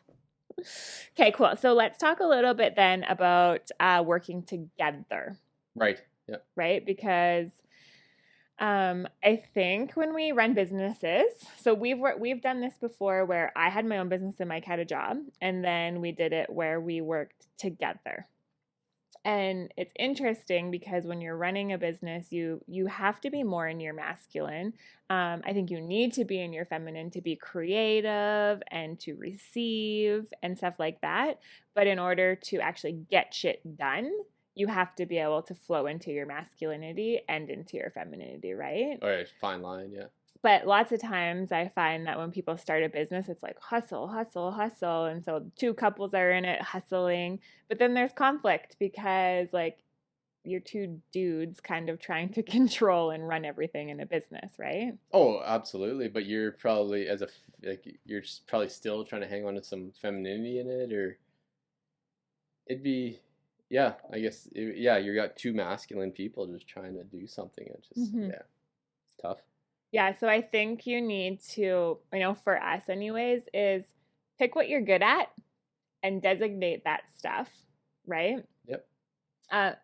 Okay, cool. So let's talk a little bit then about working together, Right. Yeah. right? Because I think when we run businesses, so we've done this before where I had my own business and Mike had a job, and then we did it where we worked together. And it's interesting because when you're running a business, you have to be more in your masculine. I think you need to be in your feminine to be creative and to receive and stuff like that. But in order to actually get shit done, you have to be able to flow into your masculinity and into your femininity, right? All right, fine line, yeah. But lots of times I find that when people start a business, it's like hustle, hustle, hustle. And so two couples are in it hustling. But then there's conflict because, like, you're two dudes kind of trying to control and run everything in a business, right? Oh, absolutely. But you're probably like you're probably still trying to hang on to some femininity in it, or it'd be, yeah. I guess yeah. You got two masculine people just trying to do something. It's just Mm-hmm. yeah, it's tough. Yeah, so I think you need to, for us anyways, is pick what you're good at and designate that stuff, right? Yep.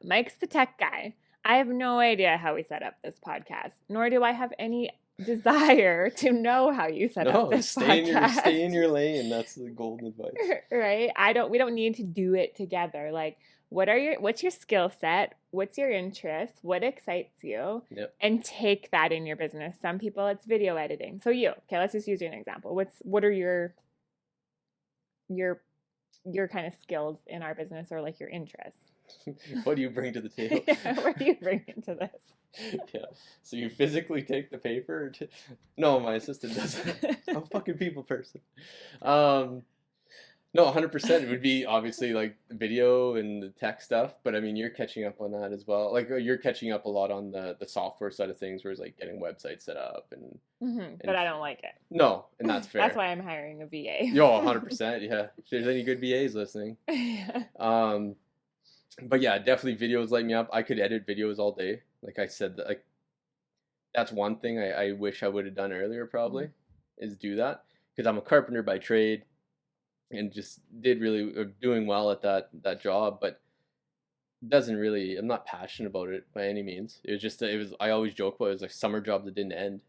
Mike's the tech guy. I have no idea how we set up this podcast, nor do I have any desire to know how you set up No, this podcast. stay in your lane. That's the golden advice. Right? We don't need to do it together. Like, what's your skill set? What's your interest? What excites you? Yep. And take that in your business. Some people it's video editing. So okay, let's just use you an example. What are your kind of skills in our business, or like your interests? What do you bring to the table? What do you bring into this? Yeah. So you physically take the paper? No, my assistant does it. I'm a fucking people person. No, 100%. It would be obviously like the video and the tech stuff, but I mean, you're catching up on that as well. Like you're catching up a lot on the software side of things, where it's like getting websites set up but I don't like it. No, and that's fair. That's why I'm hiring a VA. Yo, 100%. Yeah. If there's any good VAs listening. But yeah, definitely videos light me up. I could edit videos all day. Like I said, like that's one thing I wish I would have done earlier probably, is do that, because I'm a carpenter by trade and just doing well at that job, but I'm not passionate about it by any means. It was just I always joke about it was like summer job that didn't end.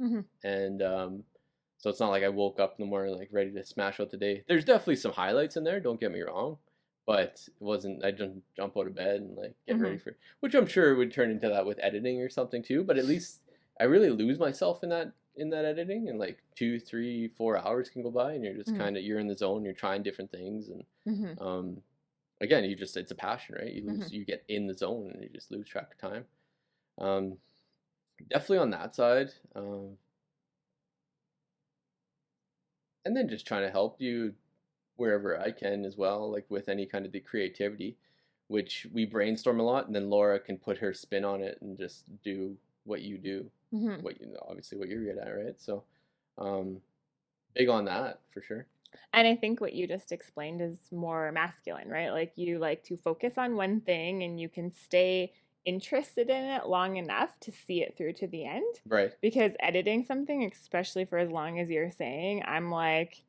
And so it's not like I woke up in the morning like ready to smash out the day. There's definitely some highlights in there, don't get me wrong. But it wasn't, I didn't jump out of bed and like get ready for, which I'm sure would turn into that with editing or something too. But at least I really lose myself in that editing, and like 2, 3, 4 hours can go by and you're just kind of, you're in the zone, you're trying different things. And again, it's a passion, right? You get in the zone and you just lose track of time. Definitely on that side. And then just trying to help you wherever I can as well, like with any kind of the creativity, which we brainstorm a lot, and then Laura can put her spin on it and just do what you do, obviously what you're good at, right? So big on that for sure. And I think what you just explained is more masculine, right? Like you like to focus on one thing and you can stay interested in it long enough to see it through to the end. Right. Because editing something, especially for as long as you're saying, I'm like,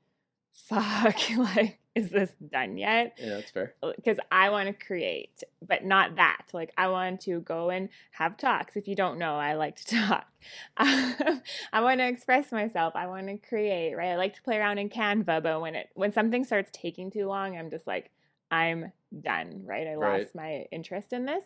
fuck, like, is this done yet? Yeah, that's fair. Because I want to create, but not that. Like, I want to go and have talks. If you don't know, I like to talk. I want to express myself. I want to create, right? I like to play around in Canva, but when something starts taking too long, I'm just like, I'm done, right? I lost my interest in this.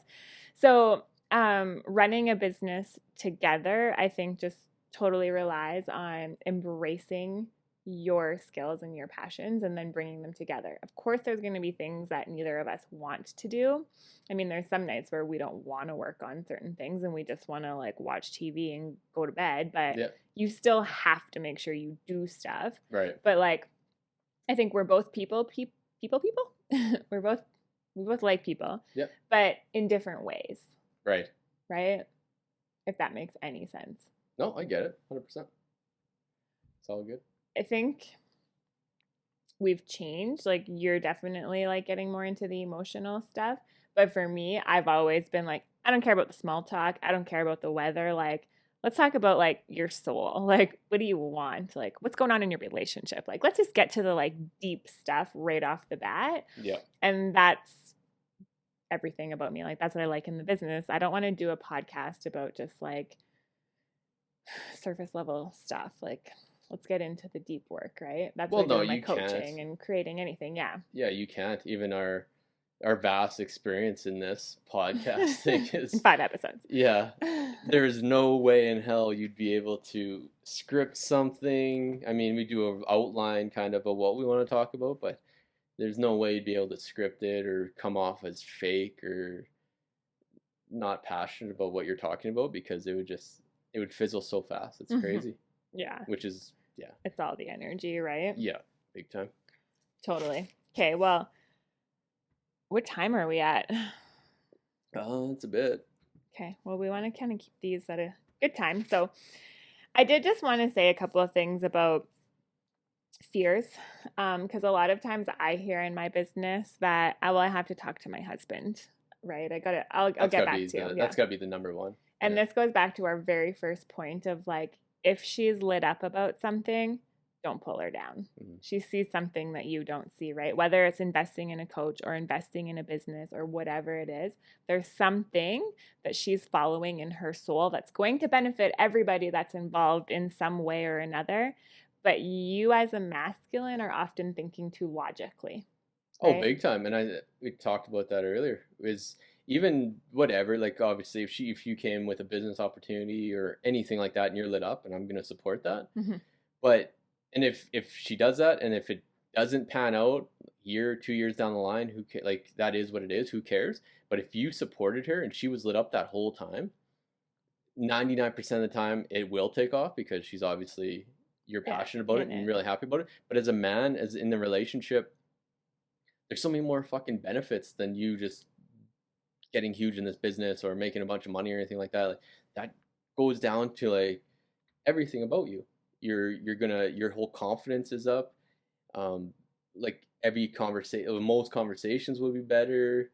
So running a business together, I think, just totally relies on embracing your skills and your passions and then bringing them together. Of course, there's going to be things that neither of us want to do. I mean, there's some nights where we don't want to work on certain things and we just want to like watch TV and go to bed, but you still have to make sure you do stuff. Right. But like, I think we're both people. We both like people. Yep. But in different ways. Right. Right? If that makes any sense. No, I get it. 100%. It's all good. I think we've changed. Like, you're definitely like getting more into the emotional stuff. But for me, I've always been like, I don't care about the small talk. I don't care about the weather. Like, let's talk about like your soul. Like, what do you want? Like, what's going on in your relationship? Like, let's just get to the like deep stuff right off the bat. Yeah. And that's everything about me. Like, that's what I like in the business. I don't want to do a podcast about just like surface level stuff. Like, let's get into the deep work, right? That's what I do in my coaching and creating anything. Yeah. Yeah, you can't. Even our vast experience in this podcast thing is in 5 episodes. Yeah. There's no way in hell you'd be able to script something. I mean, we do an outline kind of what we want to talk about, but there's no way you'd be able to script it or come off as fake or not passionate about what you're talking about, because it would fizzle so fast. It's crazy. Yeah. Which is, it's all the energy, right? Yeah, big time. Totally. Okay, well, what time are we at? It's a bit. Okay, well, we want to kind of keep these at a good time. So I did just want to say a couple of things about fears, because a lot of times I hear in my business that I have to talk to my husband, right? I'll get back to you. That's got to be the number one. And this goes back to our very first point of like, if she's lit up about something, don't pull her down. Mm-hmm. She sees something that you don't see, right? Whether it's investing in a coach or investing in a business or whatever it is, there's something that she's following in her soul that's going to benefit everybody that's involved in some way or another. But you as a masculine are often thinking too logically. Oh, Right? big time. And we talked about that earlier. Is even whatever, like obviously if you came with a business opportunity or anything like that and you're lit up and I'm gonna support that. Mm-hmm. But and if she does that and if it doesn't pan out year, 2 years down the line, like that is what it is, who cares? But if you supported her and she was lit up that whole time, 99% of the time it will take off because she's obviously you're Yeah, passionate about it in and it. really happy about it. But as a man, as in the relationship, there's so many more fucking benefits than you just getting huge in this business or making a bunch of money or anything like that. Like that goes down to like everything about you. Your whole confidence is up. Like every conversation, most conversations will be better.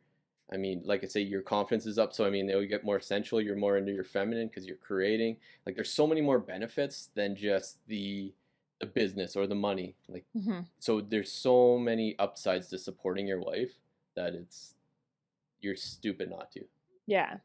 I mean, like I say, your confidence is up, so I mean, they'll get more essential. You're more into your feminine because you're creating. Like, there's so many more benefits than just the business or the money. Like, Mm-hmm. so there's so many upsides to supporting your wife that you're stupid not to. Yeah.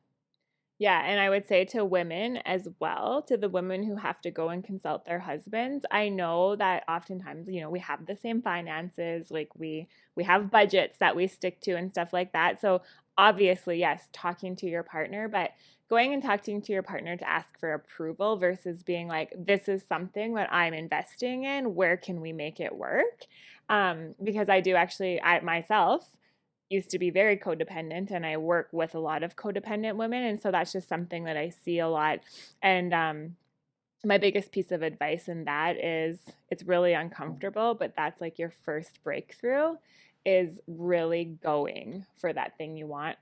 Yeah, and I would say to women as well, to the women who have to go and consult their husbands, I know that oftentimes, we have the same finances, like we have budgets that we stick to and stuff like that. So obviously, yes, talking to your partner, but going and talking to your partner to ask for approval versus being like, this is something that I'm investing in, where can we make it work? Because I do actually, I myself used to be very codependent, and I work with a lot of codependent women, and so that's just something that I see a lot. And my biggest piece of advice in that is it's really uncomfortable, but that's like your first breakthrough, is really going for that thing you want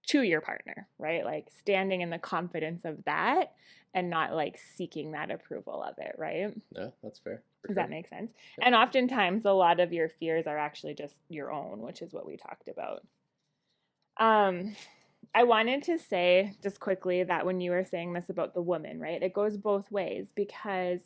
to your partner, right? Like standing in the confidence of that and not like seeking that approval of it, right? Yeah, that's fair. Does Sure. that make sense? Yep. And oftentimes a lot of your fears are actually just your own, which is what we talked about. I wanted to say just quickly that when you were saying this about the woman, right, it goes both ways because,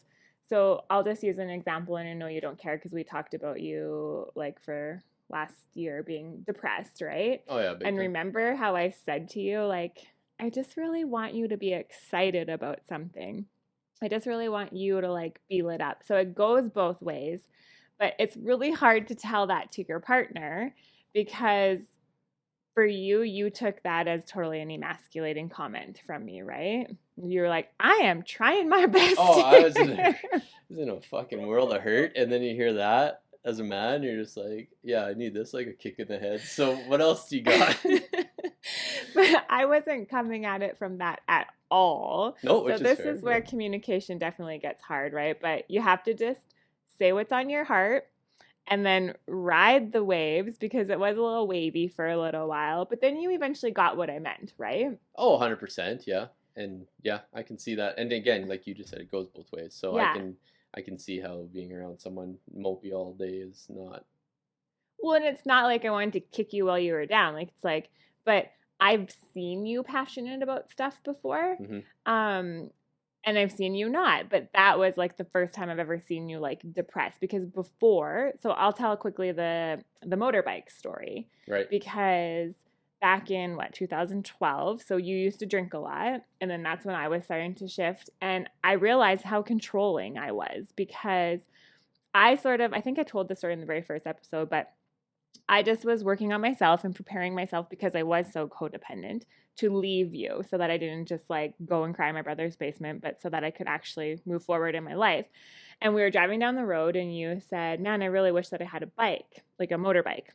so I'll just use an example, and I know you don't care because we talked about you like for last year being depressed, right? Oh yeah, big And time. remember how I said to you, like, I just really want you to be excited about something. I just really want you to like be lit up. So it goes both ways, but it's really hard to tell that to your partner because for you, you took that as totally an emasculating comment from me, right? You were like, I am trying my best. Oh, I was in a fucking world of hurt, and then you hear that as a man, you're just like, yeah, I need this, like a kick in the head. So what else do you got? But I wasn't coming at it from that at all. No, So which is this fair. is where communication definitely gets hard, right? But you have to just say what's on your heart and then ride the waves because it was a little wavy for a little while, but then you eventually got what I meant, right? Oh, 100%, yeah. And yeah, I can see that. And again, like you just said, it goes both ways. So Yeah. I can see how being around someone mopey all day is not. Well, and it's not like I wanted to kick you while you were down. Like it's like, but I've seen you passionate about stuff before. Mm-hmm. And I've seen you not, but that was like the first time I've ever seen you like depressed because before, so I'll tell quickly the motorbike story. Right. Because back in 2012, so you used to drink a lot, and then that's when I was starting to shift, and I realized how controlling I was because I think I told the story in the very first episode, but I just was working on myself and preparing myself because I was so codependent to leave you so that I didn't just like go and cry in my brother's basement, but so that I could actually move forward in my life. And we were driving down the road and you said, man, I really wish that I had a bike, like a motorbike.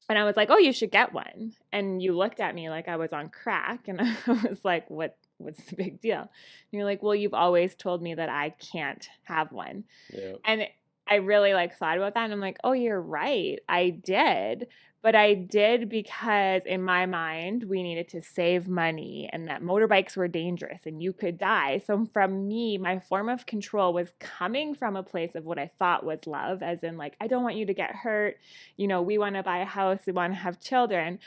And I was like, oh, you should get one. And you looked at me like I was on crack. And I was like, what's the big deal? And you're like, well, you've always told me that I can't have one. Yeah. And I really like thought about that and I'm like, oh, you're right. I did. But I did because in my mind, we needed to save money and that motorbikes were dangerous and you could die. So from me, my form of control was coming from a place of what I thought was love, as in like, I don't want you to get hurt. We want to buy a house. We want to have children.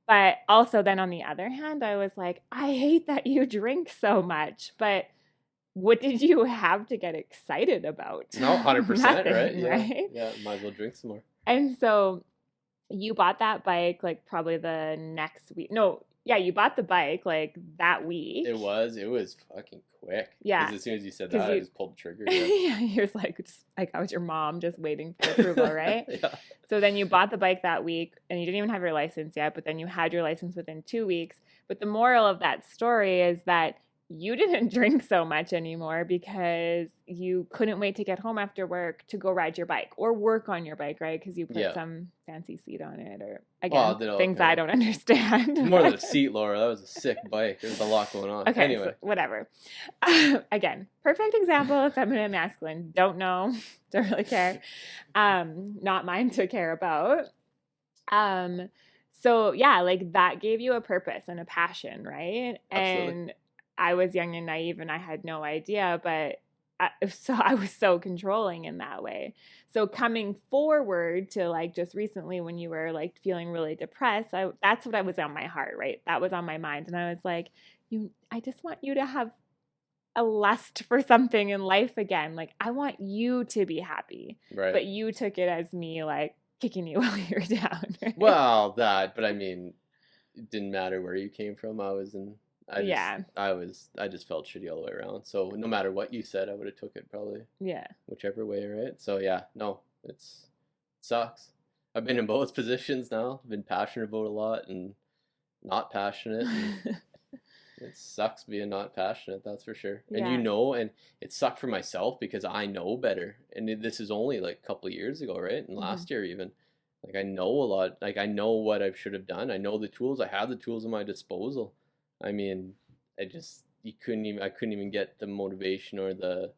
But also then on the other hand, I was like, I hate that you drink so much. But what did you have to get excited about? No, 100%, right? Nothing, Yeah. right? Yeah, might as well drink some more. And so you bought that bike like probably the next week. No, yeah, you bought the bike like that week. It was fucking quick. Yeah. Because as soon as you said that, I just pulled the trigger. Yeah, yeah, you're like I was your mom just waiting for approval, right? yeah. So then you bought the bike that week and you didn't even have your license yet, but then you had your license within 2 weeks. But the moral of that story is that you didn't drink so much anymore because you couldn't wait to get home after work to go ride your bike or work on your bike, right? Because you put some fancy seat on it or, again, things I don't understand. More than a seat, Laura. That was a sick bike. There's a lot going on. Okay, anyway. So whatever. Again, perfect example of feminine and masculine. Don't know. Don't really care. Not mine to care about. So yeah, like that gave you a purpose and a passion, right? Absolutely. And I was young and naive and I had no idea, but I was so controlling in that way. So coming forward to like just recently when you were like feeling really depressed, that's what I was on my heart, right? That was on my mind. And I was like, I just want you to have a lust for something in life again. Like I want you to be happy. Right. But you took it as me like kicking you while you were down. Right? Well, but I mean, it didn't matter where you came from. I just felt shitty all the way around. So no matter what you said, I would have took it probably. Yeah. Whichever way, right? So yeah, no, it sucks. I've been in both positions now. I've been passionate about a lot and not passionate. And it sucks being not passionate, that's for sure. Yeah. And and it sucked for myself because I know better. And this is only like a couple of years ago, right? And last year even. Like I know a lot. Like I know what I should have done. I know the tools. I have the tools at my disposal. I mean, I couldn't even get the motivation or the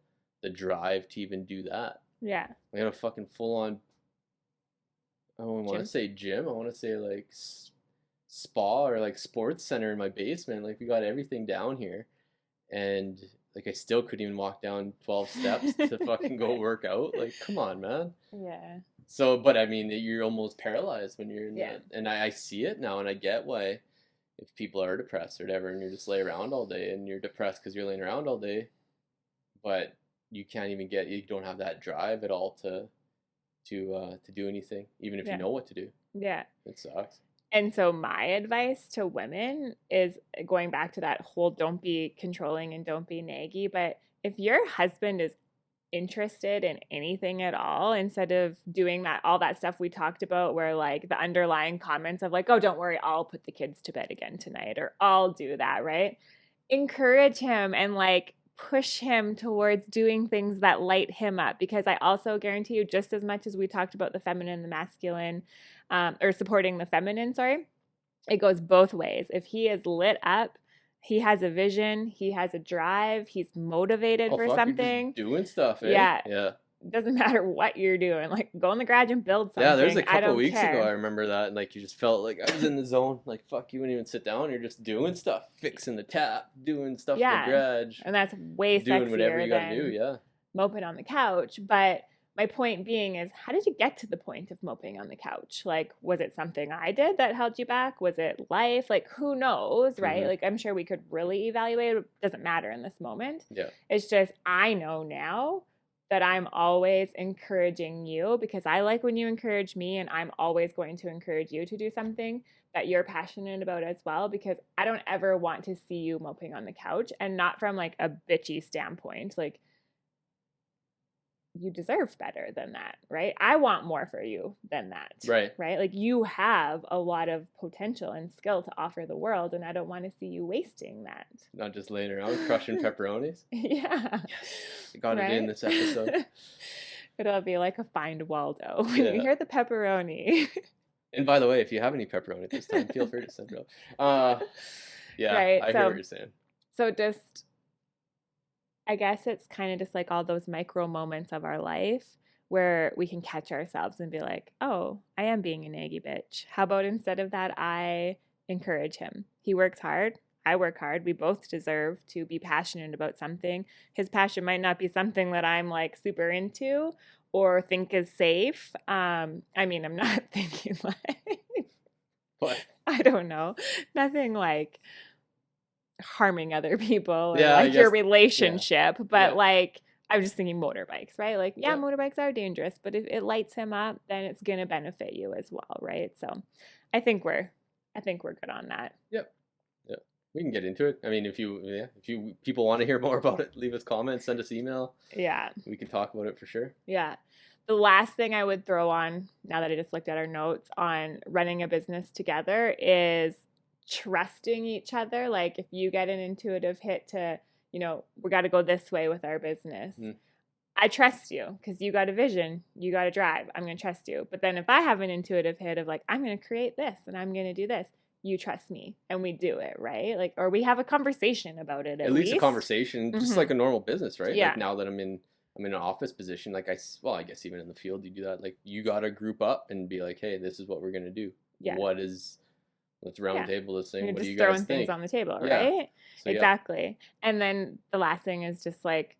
drive to even do that. Yeah. I had a fucking full on, I don't want to say gym. I want to say like spa or like sports center in my basement. Like we got everything down here. And like I still couldn't even walk down 12 steps to fucking go work out. Like, come on, man. Yeah. So, but I mean, you're almost paralyzed when you're in that. And I see it now and I get why. If people are depressed or whatever and you're just lay around all day and you're depressed because you're laying around all day, but you don't have that drive at all to do anything, even if you know what to do. Yeah. It sucks. And so my advice to women is going back to that whole don't be controlling and don't be naggy, but if your husband is interested in anything at all, instead of doing all that stuff we talked about where like the underlying comments of like, oh, don't worry, I'll put the kids to bed again tonight or I'll do that, right? Encourage him and like push him towards doing things that light him up, because I also guarantee you, just as much as we talked about the feminine and the masculine, or supporting the feminine, it goes both ways. If he is lit up, he has a vision, he has a drive, he's motivated for something. You're just doing stuff, eh? Yeah. Yeah. It doesn't matter what you're doing. Like, go in the garage and build something. Yeah, there's a couple weeks ago, I remember that, and like you just felt like I was in the zone. Like, fuck, you wouldn't even sit down. You're just doing stuff, fixing the tap, doing stuff in the garage. And that's way doing sexier whatever you gotta do, yeah. Moping on the couch. But my point being is, how did you get to the point of moping on the couch? Like, was it something I did that held you back? Was it life? Like, who knows, right? Like, I'm sure we could really evaluate. It doesn't matter in this moment. Yeah. It's just, I know now that I'm always encouraging you because I like when you encourage me, and I'm always going to encourage you to do something that you're passionate about as well, because I don't ever want to see you moping on the couch, and not from like a bitchy standpoint. Like, you deserve better than that, right? I want more for you than that. Right. Right? Like, you have a lot of potential and skill to offer the world, and I don't want to see you wasting that. Not just laying around crushing pepperonis. Yeah. Yes. I got it in this episode. It'll be like a Find Waldo when you hear the pepperoni. And by the way, if you have any pepperoni at this time, feel free to send it up. Yeah, right? I hear what you're saying. So just, I guess it's kind of just like all those micro moments of our life where we can catch ourselves and be like, oh, I am being a naggy bitch. How about instead of that, I encourage him. He works hard. I work hard. We both deserve to be passionate about something. His passion might not be something that I'm like super into or think is safe. I mean, I'm not thinking like, what? I don't know. Nothing like harming other people or Yeah, I like your guess. Yeah. relationship, but Yeah. like I'm just thinking motorbikes, right? Like, yeah, Yeah. motorbikes are dangerous, but if it lights him up, then it's gonna benefit you as well, right? So I think we're good on that. Yep. Yeah. We can get into it. I mean, if you people want to hear more about it, leave us comments, send us email. Yeah. We can talk about it for sure. Yeah. The last thing I would throw on, now that I just looked at our notes on running a business together, is trusting each other. Like if you get an intuitive hit to, we got to go this way with our business. I trust you because you got a vision, you got a drive. I'm going to trust you. But then if I have an intuitive hit of like, I'm going to create this and I'm going to do this, you trust me and we do it, right? Like, or we have a conversation about it at least least. a conversation, just like a normal business, right? Yeah. Like now that I'm in an office position, like I guess even in the field you do that. Like you got to group up and be like, hey, this is what we're going to do. Yeah. Let's round table this thing. You're what just do you guys throwing think? things on the table, Yeah. right? So, exactly. Yeah. And then the last thing is just like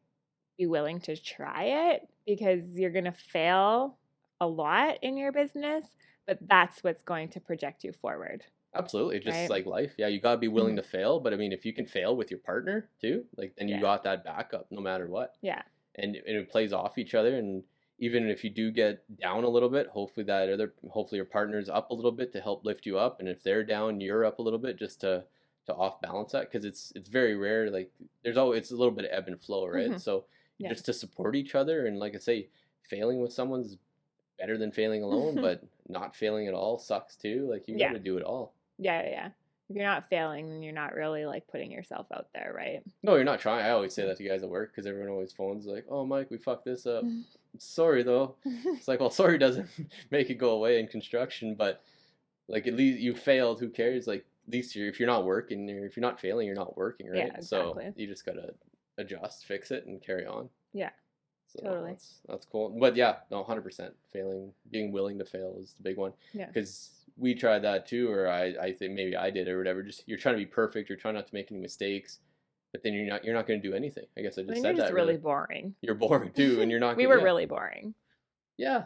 be willing to try it because you're going to fail a lot in your business, but that's what's going to project you forward. Absolutely. Just like life. Yeah, you got to be willing to fail, but I mean, if you can fail with your partner too, like then you got that backup no matter what. Yeah. And it plays off each other, and even if you do get down a little bit, hopefully your partner's up a little bit to help lift you up, and if they're down, you're up a little bit just to off balance that, because it's very rare. Like it's a little bit of ebb and flow, right? So just to support each other, and like I say, failing with someone's better than failing alone, but not failing at all sucks too. Like you got to do it all. Yeah. If you're not failing, then you're not really like putting yourself out there, right? No, you're not trying. I always say that to guys at work because everyone always phones like, "Oh, Mike, we fucked this up. Sorry though." It's like, well, sorry doesn't make it go away in construction, but like at least you failed. Who cares? Like at least if you're not working, or if you're not failing, you're not working, right? Yeah, exactly. So you just gotta adjust, fix it, and carry on. Yeah. So totally. That's cool. But yeah, no, 100%. Failing, being willing to fail is the big one. Yeah. Because we tried that too, or I think maybe I did or whatever. Just you're trying to be perfect. You're trying not to make any mistakes, but then you're not going to do anything. I guess I just said you're just that. Really boring. You're boring too, and you're not. We were really boring. Yeah.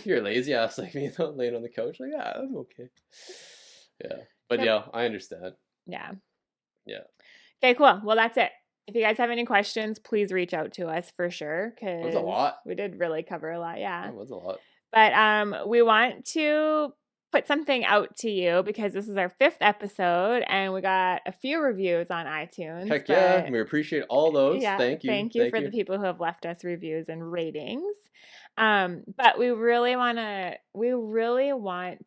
You're a lazy ass like me, though, laying on the couch. Like, yeah, I'm okay. Yeah, but yeah, I understand. Yeah. Yeah. Okay, cool. Well, that's it. If you guys have any questions, please reach out to us for sure. Because that was a lot. We did really cover a lot. Yeah. That was a lot. But we want to put something out to you because this is our 5th episode and we got a few reviews on iTunes. Heck yeah. We appreciate all those. Yeah, Thank you. Thank you for the people who have left us reviews and ratings. But we really want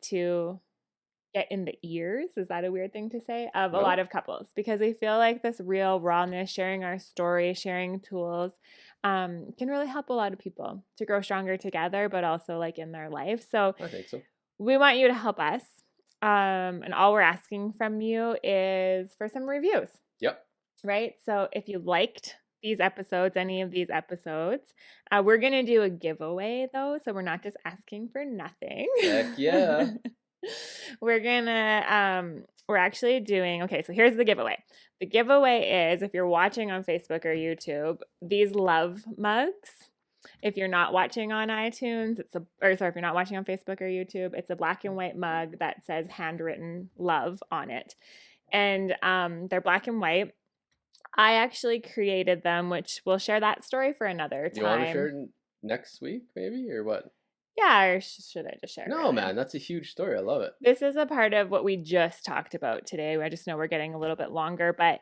to get in the ears, is that a weird thing to say, of a lot of couples, because we feel like this real rawness, sharing our story, sharing tools, can really help a lot of people to grow stronger together, but also like in their life. So I think so. We want you to help us. And all we're asking from you is for some reviews. Yep. Right? So if you liked these episodes, any of these episodes, we're going to do a giveaway though. So we're not just asking for nothing. Heck yeah. We're actually doing, okay, so here's the giveaway. The giveaway is, if you're watching on Facebook or YouTube, these love mugs. If you're not watching on iTunes, if you're not watching on Facebook or YouTube, it's a black and white mug that says handwritten love on it. And they're black and white. I actually created them, which we'll share that story for another time. You want to share it next week, maybe, or what? Yeah, or should I just share it? No, man, that's a huge story. I love it. This is a part of what we just talked about today. I just know we're getting a little bit longer, but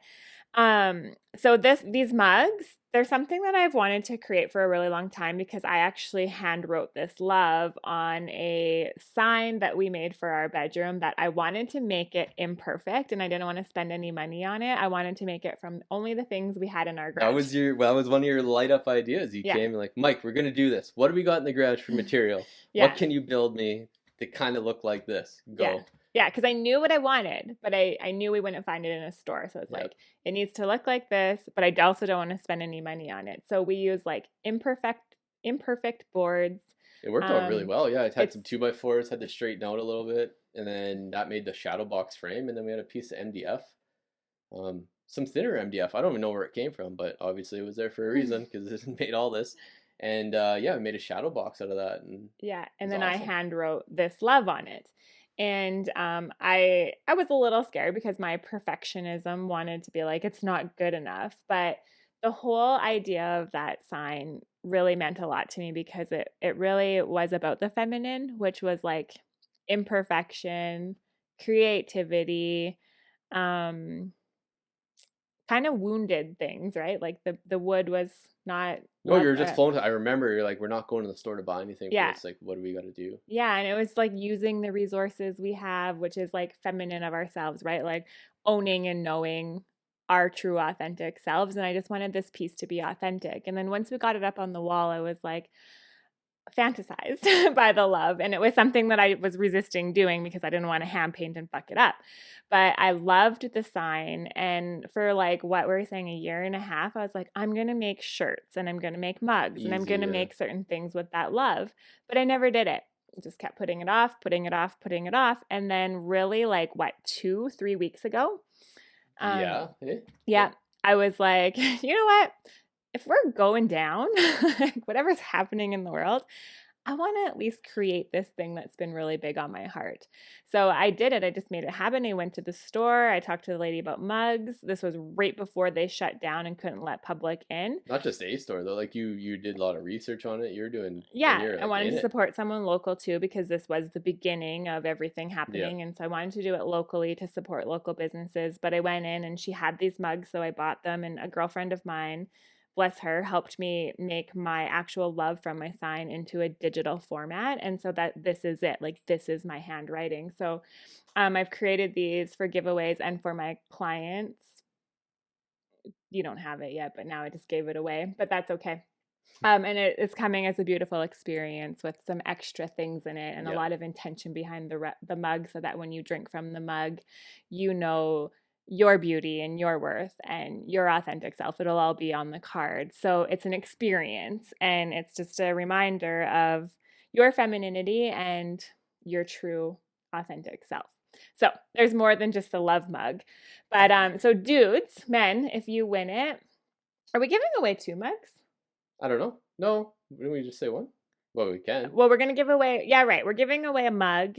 so these mugs, they're something that I've wanted to create for a really long time because I actually hand wrote this love on a sign that we made for our bedroom that I wanted to make it imperfect and I didn't want to spend any money on it. I wanted to make it from only the things we had in our garage. That was one of your light up ideas. You came and like, Mike, we're going to do this. What do we got in the garage for material? What can you build me to kind of look like this? Go. Yeah, because I knew what I wanted, but I knew we wouldn't find it in a store. So it's like, it needs to look like this, but I also don't want to spend any money on it. So we use like imperfect boards. It worked out really well. Yeah, it had some 2x4s, had to straighten out a little bit. And then that made the shadow box frame. And then we had a piece of MDF. Some thinner MDF. I don't even know where it came from, but obviously it was there for a reason because it made all this. And we made a shadow box out of that. And then awesome. I hand wrote this love on it. And I was a little scared because my perfectionism wanted to be like, it's not good enough. But the whole idea of that sign really meant a lot to me because it really was about the feminine, which was like imperfection, creativity, um, kind of wounded things, right? Like the wood was not No, you love. were just flown to. I remember you're like, we're not going to the store to buy anything for Yeah, this. Like, what do we got to do? yeah, and it was like using the resources we have, which is like feminine of ourselves, right? Like owning and knowing our true authentic selves. And I just wanted this piece to be authentic. And then once we got it up on the wall, I was like fantasized by the love. And it was something that I was resisting doing because I didn't want to hand paint and fuck it up. But I loved the sign. And for like what we were saying, a year and a half, I was like, I'm going to make shirts and I'm going to make mugs and I'm going Easy. to make certain things with that love. But I never did it. Just kept putting it off, putting it off, putting it off. And then really like what, 2, 3 weeks ago, Yeah. yeah, I was like, you know what? If we're going down, like whatever's happening in the world, I want to at least create this thing that's been really big on my heart. So I did it. I just made it happen. I went to the store. I talked to the lady about mugs. This was right before they shut down and couldn't let public in. Not just a store though. Like you did a lot of research on it. You're doing, and Yeah, you're I like wanted in to it. support someone local too because this was the beginning of everything Yeah. happening. And so I wanted to do it locally to support local businesses. But I went in and she had these mugs, so I bought them. And a girlfriend of mine, bless her, helped me make my actual love from my sign into a digital format. And so that this is it. Like, this is my handwriting. So I've created these for giveaways and for my clients. You don't have it yet, but now I just gave it away. But that's okay. And it's coming as a beautiful experience with some extra things in it and a Yeah. lot of intention behind the mug, so that when you drink from the mug, you know your beauty and your worth and your authentic self. It'll all be on the card. So it's an experience, and it's just a reminder of your femininity and your true authentic self. So there's more than just a love mug. But so dudes, men, if you win it, are we giving away 2 mugs? I don't know. No, didn't we just say one? Well, we can. Well, we're gonna give away. Yeah, right. We're giving away a mug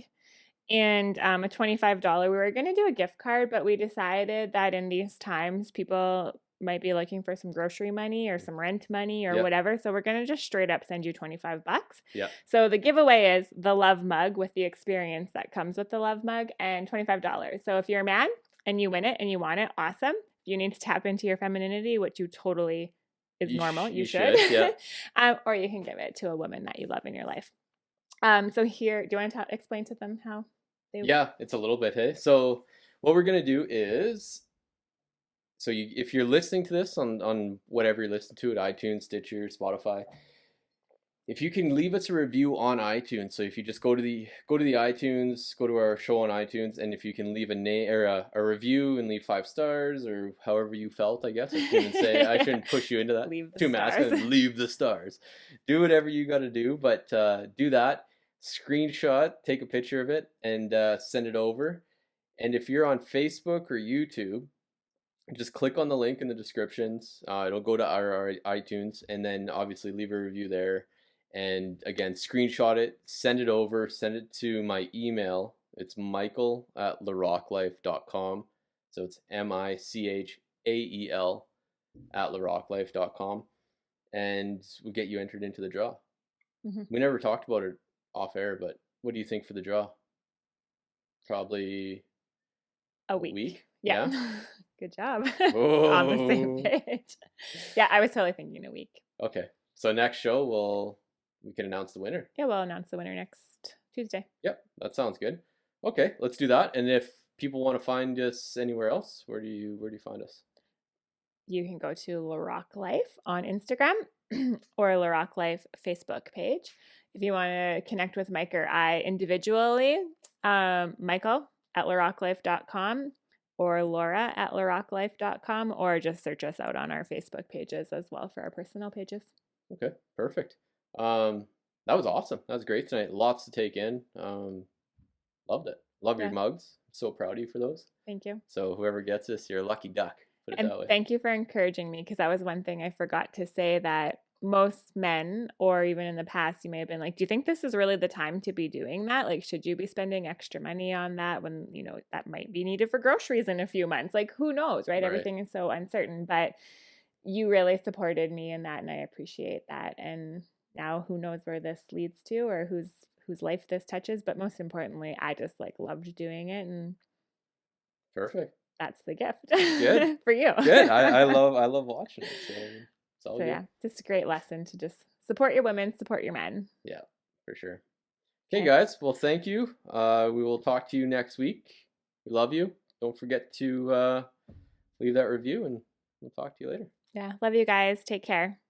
and a $25. We were gonna do a gift card, but we decided that in these times, people might be looking for some grocery money or some rent money or Yep. whatever. So we're gonna just straight up send you $25. Yeah. So the giveaway is the love mug with the experience that comes with the love mug and $25. So if you're a man and you win it and you want it, awesome. You need to tap into your femininity, which you totally is normal. You should. Yeah. Or you can give it to a woman that you love in your life. So here, do you want to explain to them how they? Yeah, it's a little bit. Hey, so what we're gonna do is, so if you're listening to this on whatever you're listening to it, iTunes, Stitcher, Spotify, if you can leave us a review on iTunes, so if you just go to the iTunes, go to our show on iTunes, and if you can leave a name or a review and leave 5 stars or however you felt, I guess I shouldn't say I shouldn't push you into that. Leave the Too stars. masculine. Leave the stars. Do whatever you got to do, but do that. Screenshot, take a picture of it, and send it over. And if you're on Facebook or YouTube, just click on the link in the descriptions. It'll go to our iTunes, and then obviously leave a review there. And again, screenshot it, send it over, send it to my email. It's michael@larockelife.com. So it's MICHAEL @larockelife.com. And we'll get you entered into the draw. Mm-hmm. We never talked about it off air, but what do you think for the draw? Probably a week. week? Yeah. Good job. On the same page. Yeah, I was totally thinking a week. Okay. So next show we can announce the winner. Yeah, we'll announce the winner next Tuesday. Yep, that sounds good. Okay, let's do that. And if people want to find us anywhere else, where do you find us? You can go to LaRocque Life on Instagram or LaRocque Life Facebook page. If you want to connect with Mike or I individually, Michael@larockelife.com or Laura@larockelife.com, or just search us out on our Facebook pages as well for our personal pages. Okay, perfect. That was awesome. That was great tonight. Lots to take in. Loved it. Love your mugs. I'm so proud of you for those. Thank you. So whoever gets this, you're a lucky duck. Put it And that way. thank you for encouraging me, because that was one thing I forgot to say, that most men, or even in the past, you may have been like, do you think this is really the time to be doing that? Like, should you be spending extra money on that when, you know, that might be needed for groceries in a few months? Like, who knows, right? Right. Everything is so uncertain, but you really supported me in that, and I appreciate that. And now who knows where this leads to, or whose life this touches, but most importantly, I just like loved doing it, and Perfect. that's the gift Good. for you. Good. I love watching it. So it's all So good. yeah, just a great lesson to just support your women, support your men. Yeah, for sure. Okay, Okay. guys. Well, thank you. We will talk to you next week. We love you. Don't forget to leave that review, and we'll talk to you later. Yeah. Love you guys. Take care.